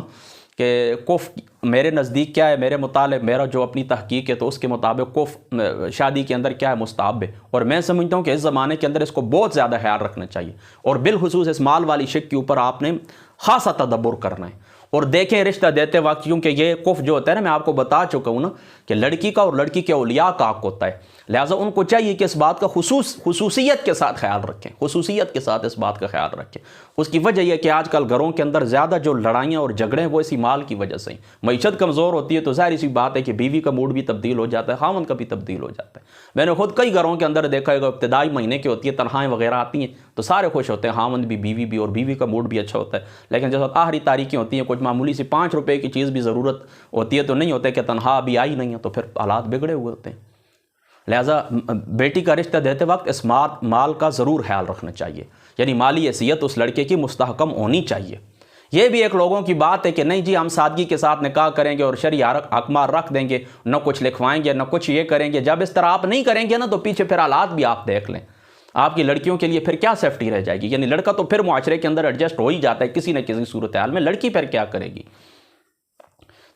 کہ کف میرے نزدیک کیا ہے، میرے مطالب، میرا جو اپنی تحقیق ہے تو اس کے مطابق کف شادی کے اندر کیا ہے؟ مستحب ہے، اور میں سمجھتا ہوں کہ اس زمانے کے اندر اس کو بہت زیادہ خیال رکھنا چاہیے، اور بالخصوص اس مال والی شک کے اوپر آپ نے خاصا تدبر کرنا ہے، اور دیکھیں رشتہ دیتے وقت، کیونکہ یہ کف جو ہوتا ہے نا، میں آپ کو بتا چکا ہوں نا کہ لڑکی کا اور لڑکی کے اولیاء کا حق ہوتا ہے، لہٰذا ان کو چاہیے کہ اس بات کا خصوصیت کے ساتھ خیال رکھیں، خصوصیت کے ساتھ اس بات کا خیال رکھیں۔ اس کی وجہ یہ کہ آج کل گھروں کے اندر زیادہ جو لڑائیاں اور جھگڑے ہیں وہ اسی مال کی وجہ سے ہیں۔ معیشت کمزور ہوتی ہے تو ظاہر سی بات ہے کہ بیوی کا موڈ بھی تبدیل ہو جاتا ہے، خاوند کا بھی تبدیل ہو جاتا ہے۔ میں نے خود کئی گھروں کے اندر دیکھا ہے کہ ابتدائی مہینے کی ہوتی ہے، تنخواہیں وغیرہ آتی ہیں تو سارے خوش ہوتے ہیں، خاوند بھی بیوی بھی، اور بیوی کا موڈ بھی اچھا ہوتا ہے، لیکن جب آخری تاریخیں ہوتی ہیں، کچھ معمولی سی 5 روپے کی چیز بھی ضرورت ہوتی ہے تو نہیں ہوتے کہ تنخواہ بھی آئی نہیں ہے، تو پھر حالات بگڑے ہوئے ہوتے ہیں۔ لہٰذا بیٹی کا رشتہ دیتے وقت اس مال کا ضرور خیال رکھنا چاہیے، یعنی مالی حیثیت اس لڑکے کی مستحکم ہونی چاہیے۔ یہ بھی ایک لوگوں کی بات ہے کہ نہیں جی ہم سادگی کے ساتھ نکاح کریں گے اور شرعی احکام رکھ دیں گے، نہ کچھ لکھوائیں گے نہ کچھ یہ کریں گے۔ جب اس طرح آپ نہیں کریں گے نا تو پیچھے پھر حالات بھی آپ دیکھ لیں، آپ کی لڑکیوں کے لیے پھر کیا سیفٹی رہ جائے گی؟ یعنی لڑکا تو پھر معاشرے کے اندر ایڈجسٹ ہو ہی جاتا ہے کسی نہ کسی صورتحال میں، لڑکی پھر کیا کرے گی؟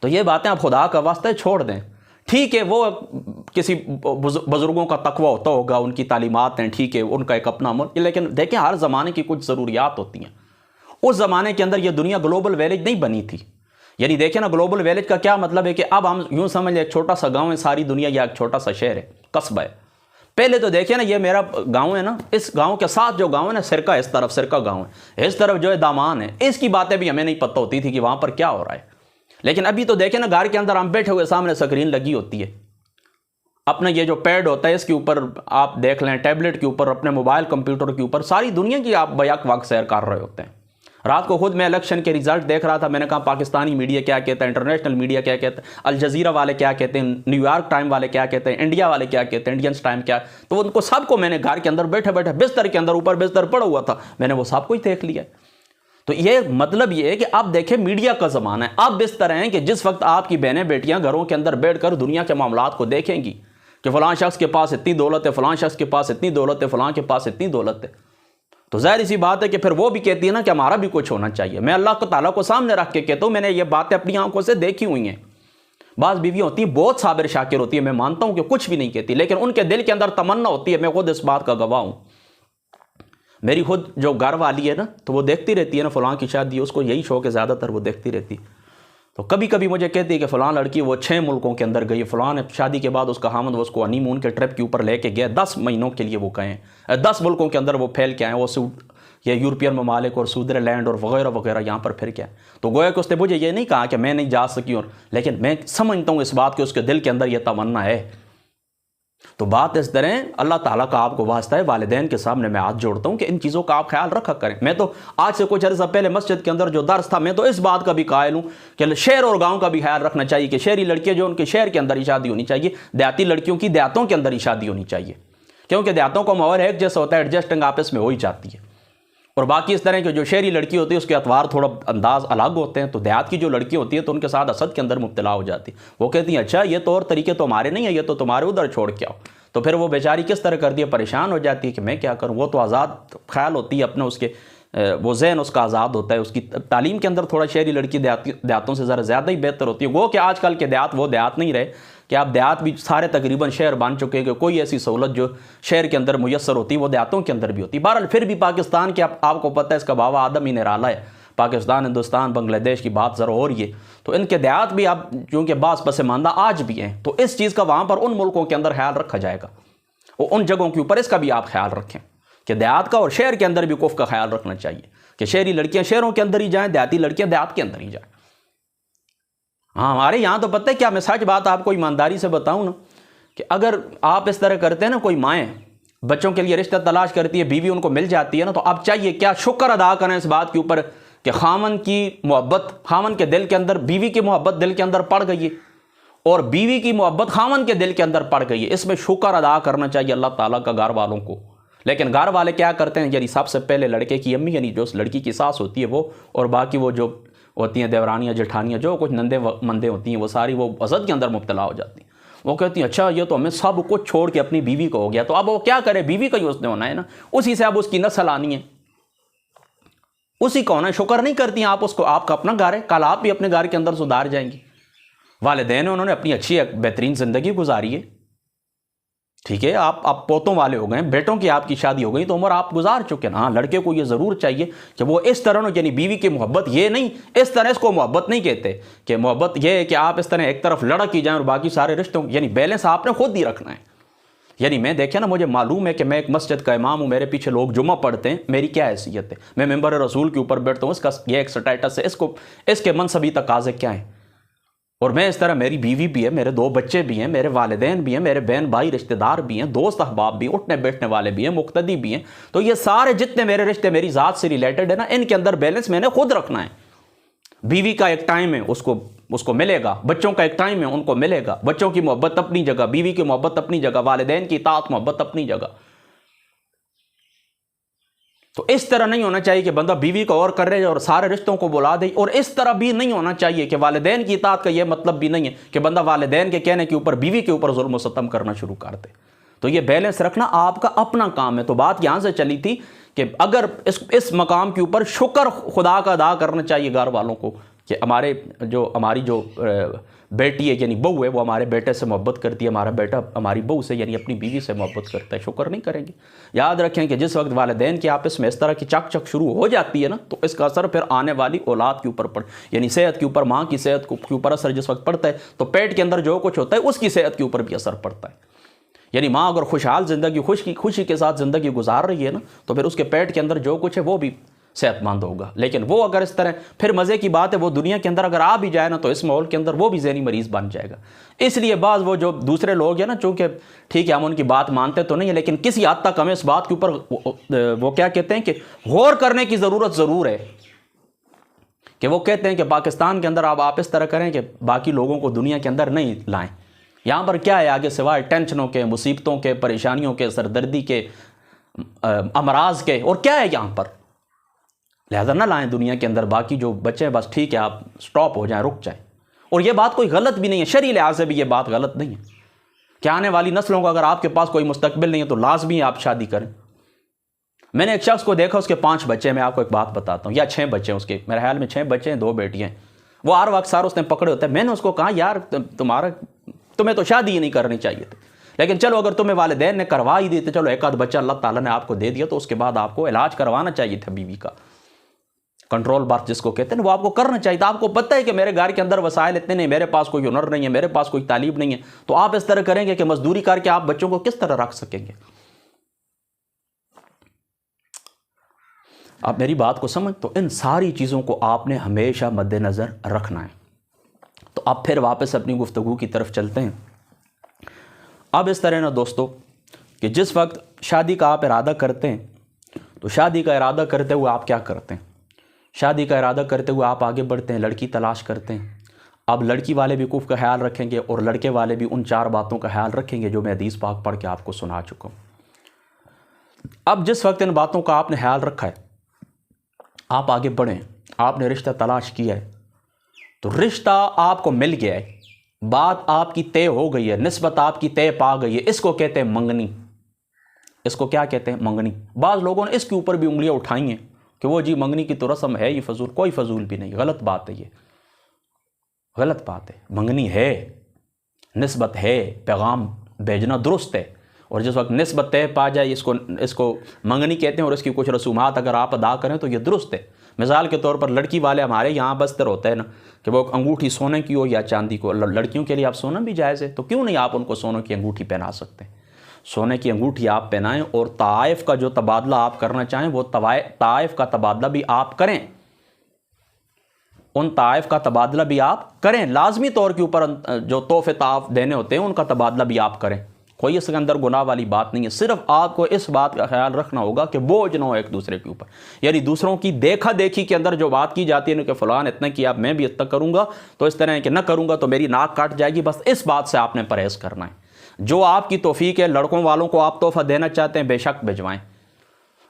تو یہ باتیں آپ خدا کا واسطہ چھوڑ دیں۔ ٹھیک ہے وہ کسی بزرگوں کا تقوی ہوتا ہوگا، ان کی تعلیمات ہیں، ٹھیک ہے ان کا ایک اپنا عمل، لیکن دیکھیں ہر زمانے کی کچھ ضروریات ہوتی ہیں۔ اس زمانے کے اندر یہ دنیا گلوبل ویلیج نہیں بنی تھی، یعنی دیکھیں نا گلوبل ویلیج کا کیا مطلب ہے کہ اب ہم یوں سمجھ لیں ایک چھوٹا سا گاؤں ہے ساری دنیا، یا ایک چھوٹا سا شہر ہے، قصبہ ہے۔ پہلے تو دیکھیں نا یہ میرا گاؤں ہے نا، اس گاؤں کے ساتھ جو گاؤں ہے نا سرکہ، اس طرف سرکہ گاؤں ہے، اس طرف جو ہے دامان ہے، اس کی باتیں بھی ہمیں نہیں پتہ ہوتی تھی کہ وہاں پر کیا ہو رہا ہے۔ لیکن ابھی تو دیکھیں نا گھر کے اندر ہم بیٹھے ہوئے سامنے سکرین لگی ہوتی ہے، اپنا یہ جو پیڈ ہوتا ہے اس کے اوپر آپ دیکھ لیں، ٹیبلٹ کے اوپر، اپنے موبائل کمپیوٹر کے اوپر ساری دنیا کی آپ بیک وقت سیر کر رہے ہوتے ہیں۔ رات کو خود میں الیکشن کے ریزلٹ دیکھ رہا تھا، میں نے کہا پاکستانی میڈیا کیا کہتا ہے، انٹرنیشنل میڈیا کیا کہتا ہے، الجزیرہ والے کیا کہتے ہیں، نیو یارک ٹائم والے کیا کہتے ہیں، انڈیا والے کیا کہتے ہیں، انڈینس ٹائم کیا، تو ان کو سب کو میں نے گھر کے اندر بیٹھے بیٹھے بستر کے اندر اوپر بستر پڑا ہوا تھا، میں نے وہ سب کو ہی دیکھ لیا۔ تو یہ مطلب یہ ہے کہ آپ دیکھیں میڈیا کا زمانہ ہے، آپ اس طرح ہیں کہ جس وقت آپ کی بہنیں بیٹیاں گھروں کے اندر بیٹھ کر دنیا کے معاملات کو دیکھیں گی کہ فلاں شخص کے پاس اتنی دولت ہے، فلاں شخص کے پاس اتنی دولت ہے، فلاں کے پاس اتنی دولت ہے، تو ظاہر سی بات ہے کہ پھر وہ بھی کہتی ہے نا کہ ہمارا بھی کچھ ہونا چاہیے۔ میں اللہ تعالیٰ کو سامنے رکھ کے کہتا ہوں، میں نے یہ باتیں اپنی آنکھوں سے دیکھی ہوئی ہیں۔ بعض بیویاں ہوتی ہیں بہت صابر شاکر ہوتی ہے، میں مانتا ہوں کہ کچھ بھی نہیں کہتی، لیکن ان کے دل کے اندر تمنا ہوتی ہے، میں خود اس بات کا گواہ ہوں۔ میری خود جو گھر والی ہے نا تو وہ دیکھتی رہتی ہے نا فلاں کی شادی، اس کو یہی شوق ہے زیادہ تر، وہ دیکھتی رہتی، تو کبھی کبھی مجھے کہتی ہے کہ فلاں لڑکی وہ 6 ملکوں کے اندر گئی، فلاں نے شادی کے بعد اس کا خامد اس کو ہنی مون کے ٹرپ کے اوپر لے کے گیا، 10 مہینوں کے لیے وہ گئے، 10 ملکوں کے اندر وہ پھیل کے آئے، وہ یہ یورپین ممالک اور سوئٹزرلینڈ اور وغیرہ وغیرہ یہاں پر پھر کیا ہے۔ تو گویا کہ اس نے مجھے یہ نہیں کہا کہ میں نہیں جا سکی، اور لیکن میں سمجھتا ہوں اس بات کہ اس کے دل کے اندر یہ تمنا ہے۔ تو بات اس طرح اللہ تعالیٰ کا آپ کو واسطہ ہے، والدین کے سامنے میں ہاتھ جوڑتا ہوں کہ ان چیزوں کا آپ خیال رکھا کریں۔ میں تو آج سے کچھ عرصہ پہلے مسجد کے اندر جو درس تھا، میں تو اس بات کا بھی قائل ہوں کہ شہر اور گاؤں کا بھی خیال رکھنا چاہیے کہ شہری لڑکیاں جو ان کے شہر کے اندر ہی شادی ہونی چاہیے، دیہاتی لڑکیوں کی دیہاتوں کے اندر ہی شادی ہونی چاہیے، کیونکہ دیہاتوں کا ماحول ایک جیسا ہوتا ہے، ایڈجسٹنگ آپس میں ہو ہی جاتی ہے، اور باقی اس طرح کے جو شہری لڑکی ہوتی ہے اس کے اطوار تھوڑا انداز الگ ہوتے ہیں، تو دیہات کی جو لڑکی ہوتی ہے تو ان کے ساتھ حسد کے اندر مبتلا ہو جاتی ہے، وہ کہتی ہیں اچھا یہ طور طریقے تو ہمارے نہیں ہیں، یہ تو تمہارے ادھر چھوڑ کے آؤ، تو پھر وہ بیچاری کس طرح کر دیا، پریشان ہو جاتی ہے کہ میں کیا کروں۔ وہ تو آزاد خیال ہوتی ہے اپنا، اس کے وہ ذہن اس کا آزاد ہوتا ہے، اس کی تعلیم کے اندر تھوڑا شہری لڑکی دیہاتوں سے ذرا زیادہ ہی بہتر ہوتی ہے۔ وہ کہ آج کل کے دیہات وہ دیہات نہیں رہے کہ آپ دیہات بھی سارے تقریباً شہر بن چکے ہیں کہ کوئی ایسی سہولت جو شہر کے اندر میسر ہوتی ہے وہ دیہاتوں کے اندر بھی ہوتی ہے۔ بہرحال پھر بھی پاکستان کے آپ کو پتہ ہے اس کا باوا آدم ہی نرالا ہے، پاکستان، ہندوستان، بنگلہ دیش کی بات ذرا ہو رہی ہے، تو ان کے دیہات بھی اب چونکہ بعض پسماندہ آج بھی ہیں، تو اس چیز کا وہاں پر ان ملکوں کے اندر خیال رکھا جائے گا، وہ ان جگہوں کے اوپر اس کا بھی آپ خیال رکھیں کہ دیہات کا اور شہر کے اندر بھی کف کا خیال رکھنا چاہیے کہ شہری لڑکیاں شہروں کے اندر ہی جائیں، دیہاتی لڑکیاں دیہات کے اندر ہی جائیں۔ ہاں ہمارے یہاں تو پتہ ہے کیا، میں سچ بات آپ کو ایمانداری سے بتاؤں نا کہ اگر آپ اس طرح کرتے ہیں نا، کوئی مائیں بچوں کے لیے رشتہ تلاش کرتی ہے، بیوی ان کو مل جاتی ہے نا، تو آپ چاہیے کیا شکر ادا کریں اس بات کے اوپر کہ خامن کی محبت خامن کے دل کے اندر، بیوی کی محبت دل کے اندر پڑ گئی ہے، اور بیوی کی محبت خامن کے دل کے اندر پڑ گئی ہے۔ اس میں شکر ادا کرنا چاہیے اللہ تعالیٰ کا گھر والوں کو۔ لیکن گھر والے کیا کرتے ہیں، یعنی سب سے پہلے لڑکے کی امی، یعنی جو اس لڑکی کی ساس ہوتی ہے وہ، اور باقی وہ جو ہوتی ہیں دیورانیاں جٹھانیاں جو کچھ نندے مندے ہوتی ہیں، وہ ساری وہ حسد کے اندر مبتلا ہو جاتی ہیں۔ وہ کہتی ہیں اچھا یہ تو ہمیں سب کچھ چھوڑ کے اپنی بیوی کو ہو گیا، تو اب وہ کیا کرے، بیوی کا ہی اس نے ہونا ہے نا، اسی سے اب اس کی نسل آنی ہے، اسی کا ہونا ہے۔ شکر نہیں کرتی ہیں آپ اس کو، آپ کا اپنا گھر ہے، کل آپ بھی اپنے گھر کے اندر سدھار جائیں گی۔ والدین انہوں نے اپنی اچھی بہترین زندگی گزاری ہے، ٹھیک ہے، آپ پوتوں والے ہو گئے، بیٹوں کی آپ کی شادی ہو گئی تو عمر آپ گزار چکے نا. ہاں لڑکے کو یہ ضرور چاہیے کہ وہ اس طرح، یعنی بیوی کی محبت یہ نہیں، اس طرح اس کو محبت نہیں کہتے کہ محبت یہ ہے کہ آپ اس طرح ایک طرف لڑک کی جائیں اور باقی سارے رشتوں، یعنی بیلنس آپ نے خود ہی رکھنا ہے. یعنی میں دیکھیں نا، مجھے معلوم ہے کہ میں ایک مسجد کا امام ہوں، میرے پیچھے لوگ جمعہ پڑھتے ہیں، میری کیا حیثیت ہے، میں ممبر رسول کے اوپر بیٹھتا ہوں، اس کا یہ ایک سٹیٹس ہے، اس کے منصبی تقاضے کیا ہیں. اور میں اس طرح، میری بیوی بھی ہے، میرے 2 بچے بھی ہیں، میرے والدین بھی ہیں، میرے بہن بھائی رشتہ دار بھی ہیں، دوست احباب بھی، اٹھنے بیٹھنے والے بھی ہیں، مقتدی بھی ہیں. تو یہ سارے جتنے میرے رشتے میری ذات سے ریلیٹڈ ہے نا، ان کے اندر بیلنس میں نے خود رکھنا ہے. بیوی کا ایک ٹائم ہے، اس کو ملے گا. بچوں کا ایک ٹائم ہے، ان کو ملے گا. بچوں کی محبت اپنی جگہ، بیوی کی محبت اپنی جگہ، والدین کی اطاعت محبت اپنی جگہ. تو اس طرح نہیں ہونا چاہیے کہ بندہ بیوی کو اور کر رہے اور سارے رشتوں کو بلا دے. اور اس طرح بھی نہیں ہونا چاہیے کہ والدین کی اطاعت کا یہ مطلب بھی نہیں ہے کہ بندہ والدین کے کہنے کے اوپر بیوی کے اوپر ظلم و ستم کرنا شروع کر دے. تو یہ بیلنس رکھنا آپ کا اپنا کام ہے. تو بات یہاں سے چلی تھی کہ اگر اس مقام کے اوپر شکر خدا کا ادا کرنا چاہیے گھر والوں کو کہ ہماری جو بیٹی ہے یعنی بہو ہے، وہ ہمارے بیٹے سے محبت کرتی ہے، ہمارا بیٹا ہماری بہو سے یعنی اپنی بیوی سے محبت کرتا ہے. شکر نہیں کریں گے. یاد رکھیں کہ جس وقت والدین کے آپس میں اس طرح کی چک چک شروع ہو جاتی ہے نا، تو اس کا اثر پھر آنے والی اولاد کے اوپر یعنی صحت کے اوپر، ماں کی صحت کے اوپر اثر جس وقت پڑتا ہے تو پیٹ کے اندر جو کچھ ہوتا ہے اس کی صحت کے اوپر بھی اثر پڑتا ہے. یعنی ماں اگر خوشحال زندگی، خوشی کے ساتھ زندگی گزار رہی ہے نا، تو پھر اس کے پیٹ کے اندر جو کچھ ہے وہ بھی صحت مند ہوگا. لیکن وہ اگر اس طرح، پھر مزے کی بات ہے، وہ دنیا کے اندر اگر آ بھی جائے نا تو اس ماحول کے اندر وہ بھی ذہنی مریض بن جائے گا. اس لیے بعض وہ جو دوسرے لوگ ہیں نا، چونکہ ٹھیک ہے ہم ان کی بات مانتے تو نہیں ہے، لیکن کسی حد تک ہمیں اس بات کے اوپر وہ کیا کہتے ہیں کہ غور کرنے کی ضرورت ضرور ہے. کہ وہ کہتے ہیں کہ پاکستان کے اندر آپ اس طرح کریں کہ باقی لوگوں کو دنیا کے اندر نہیں لائیں. یہاں پر کیا ہے آگے سوائے ٹینشنوں کے، مصیبتوں کے، پریشانیوں کے، سردردی کے، امراض کے، اور کیا ہے یہاں پر؟ لہذا نہ لائیں دنیا کے اندر. باقی جو بچے ہیں بس ٹھیک ہے آپ سٹاپ ہو جائیں، رک جائیں. اور یہ بات کوئی غلط بھی نہیں ہے، شرعی لحاظ سے بھی یہ بات غلط نہیں ہے کہ آنے والی نسلوں کو اگر آپ کے پاس کوئی مستقبل نہیں ہے تو لازمی آپ شادی کریں. میں نے ایک شخص کو دیکھا، اس کے 5 بچے ہیں. میں آپ کو ایک بات بتاتا ہوں، یا 6 بچے ہیں اس کے، میرے خیال میں 6 بچے ہیں، 2 بیٹیاں ہیں. وہ ہر وقت اس نے پکڑے ہوتے ہیں. میں نے اس کو کہا یار تمہیں تو شادی ہی نہیں کرنی چاہیے تھی، لیکن چلو اگر تمہیں والدین نے کروا ہی دی تو چلو ایک آدھ بچہ اللہ تعالیٰ نے آپ کو دے دیا تو اس کے بعد آپ کو علاج کروانا چاہیے تھا بیوی کا. کنٹرول برتھ جس کو کہتے ہیں وہ آپ کو کرنا چاہیے تھا. آپ کو پتہ ہے کہ میرے گھر کے اندر وسائل اتنے نہیں، میرے پاس کوئی ہنر نہیں ہے، میرے پاس کوئی تعلیم نہیں ہے، تو آپ اس طرح کریں گے کہ مزدوری کر کے آپ بچوں کو کس طرح رکھ سکیں گے؟ آپ میری بات کو سمجھ. تو ان ساری چیزوں کو آپ نے ہمیشہ مد نظر رکھنا ہے. تو اب پھر واپس اپنی گفتگو کی طرف چلتے ہیں. اب اس طرح نا دوستو کہ جس وقت شادی کا آپ ارادہ کرتے ہیں تو شادی کا ارادہ کرتے ہوئے آپ کیا کرتے ہیں؟ شادی کا ارادہ کرتے ہوئے آپ آگے بڑھتے ہیں، لڑکی تلاش کرتے ہیں. اب لڑکی والے بھی کف کا خیال رکھیں گے اور لڑکے والے بھی ان 4 باتوں کا خیال رکھیں گے جو میں حدیث پاک پڑھ کے آپ کو سنا چکا ہوں. اب جس وقت ان باتوں کا آپ نے خیال رکھا ہے، آپ آگے بڑھیں، آپ نے رشتہ تلاش کیا ہے تو رشتہ آپ کو مل گیا ہے، بات آپ کی طے ہو گئی ہے، نسبت آپ کی طے پا گئی ہے. اس کو کہتے ہیں منگنی. اس کو کیا کہتے ہیں؟ منگنی. بعض لوگوں نے اس کے اوپر بھی انگلیاں اٹھائی ہیں کہ وہ جی منگنی کی تو رسم ہے، یہ فضول. کوئی فضول بھی نہیں، غلط بات ہے، یہ غلط بات ہے. منگنی ہے، نسبت ہے، پیغام بھیجنا درست ہے. اور جس وقت نسبت طے پا جائے اس کو منگنی کہتے ہیں. اور اس کی کچھ رسومات اگر آپ ادا کریں تو یہ درست ہے. مثال کے طور پر لڑکی والے ہمارے یہاں بستر ہوتا ہے نا کہ وہ انگوٹھی سونے کی ہو یا چاندی کو. لڑکیوں کے لیے آپ سونا بھی جائز ہے، تو کیوں نہیں آپ ان کو سونے کی انگوٹھی پہنا سکتے ہیں؟ سونے کی انگوٹھی آپ پہنائیں اور طائف کا جو تبادلہ آپ کرنا چاہیں وہ طائف کا تبادلہ بھی آپ کریں. ان طائف کا تبادلہ بھی آپ کریں. لازمی طور کے اوپر جو تحفے طائف دینے ہوتے ہیں ان کا تبادلہ بھی آپ کریں. کوئی اس کے اندر گناہ والی بات نہیں ہے. صرف آپ کو اس بات کا خیال رکھنا ہوگا کہ بوجھ نہ ہو ایک دوسرے کے اوپر. یعنی دوسروں کی دیکھا دیکھی کے اندر جو بات کی جاتی ہے کہ فلان اتنا کیا میں بھی اتنا کروں گا، تو اس طرح ہے کہ نہ کروں گا تو میری ناک کاٹ جائے گی. بس اس بات سے آپ نے پرہیز کرنا ہے. جو آپ کی توفیق ہے، لڑکوں والوں کو آپ تحفہ دینا چاہتے ہیں بے شک بھجوائیں.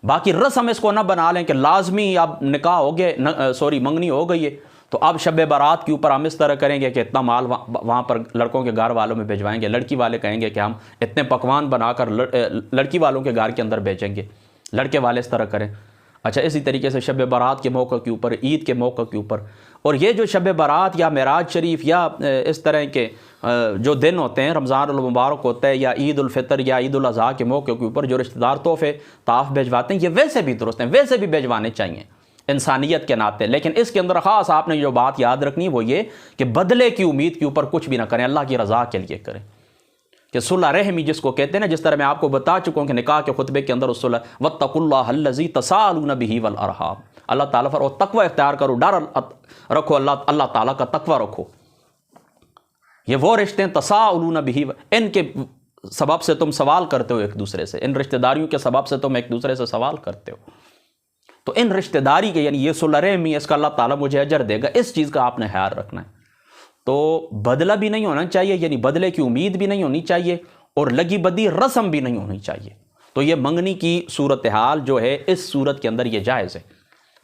باقی رسم اس کو نہ بنا لیں کہ لازمی اب نکاح ہو گئے، منگنی ہو گئی ہے تو اب شب برات کے اوپر ہم اس طرح کریں گے کہ اتنا مال وہاں پر لڑکوں کے گھر والوں میں بھیجوائیں گے. لڑکی والے کہیں گے کہ ہم اتنے پکوان بنا کر لڑکی والوں کے گھر کے اندر بھیجیں گے. لڑکے والے اس طرح کریں. اچھا اسی طریقے سے شب برات کے موقع کے اوپر، عید کے موقع کے اوپر اور یہ جو شب برات یا معراج شریف یا اس طرح کے جو دن ہوتے ہیں، رمضان المبارک ہوتا ہے یا عید الفطر یا عید الاضحیٰ کے موقع کے اوپر جو رشتہ دار تحفے تحائف بھجواتے ہیں، یہ ویسے بھی درست ہیں، ویسے بھی بھجوانے چاہیے انسانیت کے ناطے. لیکن اس کے اندر خاص آپ نے جو بات یاد رکھنی ہے وہ یہ کہ بدلے کی امید کے اوپر کچھ بھی نہ کریں، اللہ کی رضا کے لیے کریں. کہ صلح رحمی جس کو کہتے ہیں نا، جس طرح میں آپ کو بتا چکا ہوں کہ نکاح کے خطبے کے اندر صلح واتقوا اللہ الذی تساءلون بہ والارحام، اللہ تعالیٰ پر تقوی اختیار کرو، ڈر رکھو، اللہ تعالیٰ کا تقوی رکھو. یہ وہ رشتے ہیں تساءلون بہ، ان کے سبب سے تم سوال کرتے ہو ایک دوسرے سے، ان رشتہ داریوں کے سبب سے تم ایک دوسرے سے سوال کرتے ہو. تو ان رشتہ داری کے یعنی یہ صلح رحمی، اس کا اللہ تعالیٰ مجھے اجر دے گا، اس چیز کا آپ نے خیال رکھنا ہے. تو بدلہ بھی نہیں ہونا چاہیے، یعنی بدلے کی امید بھی نہیں ہونی چاہیے، اور لگی بدی رسم بھی نہیں ہونی چاہیے. تو یہ منگنی کی صورتحال جو ہے اس صورت کے اندر یہ جائز ہے.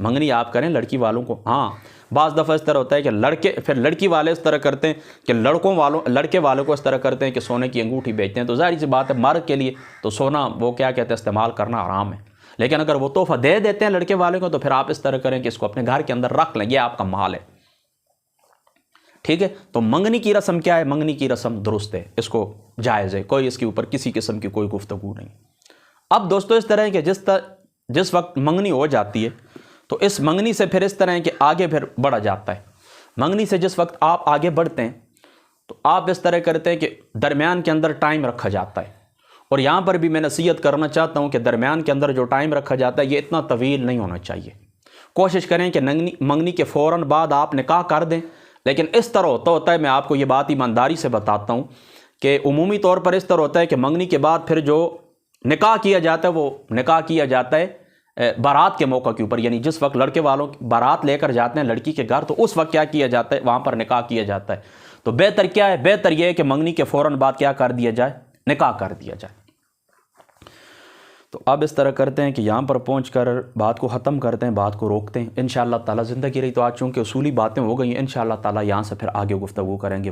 منگنی آپ کریں لڑکی والوں کو. ہاں بعض دفعہ اس طرح ہوتا ہے کہ پھر لڑکی والے اس طرح کرتے ہیں کہ لڑکے والوں کو اس طرح کرتے ہیں کہ سونے کی انگوٹھی بیچتے ہیں. تو ظاہر سی بات ہے مرد کے لیے تو سونا وہ کیا کہتے ہیں استعمال کرنا حرام ہے. لیکن اگر وہ تحفہ دے دیتے ہیں لڑکے والے کو تو پھر آپ اس طرح کریں کہ اس کو اپنے گھر کے اندر رکھ لیں، یہ آپ کا مال ہے. ٹھیک ہے. تو منگنی کی رسم کیا ہے؟ منگنی کی رسم درست ہے، اس کو جائز ہے، کوئی اس کے اوپر کسی قسم کی کوئی گفتگو نہیں. اب دوستو اس طرح ہے کہ جس وقت منگنی ہو جاتی ہے تو اس منگنی سے پھر اس طرح ہے کہ آگے پھر بڑھا جاتا ہے. منگنی سے جس وقت آپ آگے بڑھتے ہیں تو آپ اس طرح کرتے ہیں کہ درمیان کے اندر ٹائم رکھا جاتا ہے. اور یہاں پر بھی میں نصیحت کرنا چاہتا ہوں کہ درمیان کے اندر جو ٹائم رکھا جاتا ہے یہ اتنا طویل نہیں ہونا چاہیے. کوشش کریں کہ منگنی کے فوراً بعد آپ نکاح کر دیں. لیکن اس طرح ہوتا ہے، میں آپ کو یہ بات ایمانداری سے بتاتا ہوں کہ عمومی طور پر اس طرح ہوتا ہے کہ منگنی کے بعد پھر جو نکاح کیا جاتا ہے وہ نکاح کیا جاتا ہے بارات کے موقع کے اوپر. یعنی جس وقت لڑکے والوں بارات لے کر جاتے ہیں لڑکی کے گھر، تو اس وقت کیا کیا جاتا ہے؟ وہاں پر نکاح کیا جاتا ہے. تو بہتر کیا ہے؟ بہتر یہ ہے کہ منگنی کے فوراً بعد کیا کر دیا جائے؟ نکاح کر دیا جائے. تو اب اس طرح کرتے ہیں کہ یہاں پر پہنچ کر بات کو ختم کرتے ہیں، بات کو روکتے ہیں. انشاءاللہ تعالیٰ زندگی رہی تو آج چونکہ اصولی باتیں ہو گئی ہیں، انشاءاللہ تعالیٰ یہاں سے پھر آگے گفتگو کریں گے.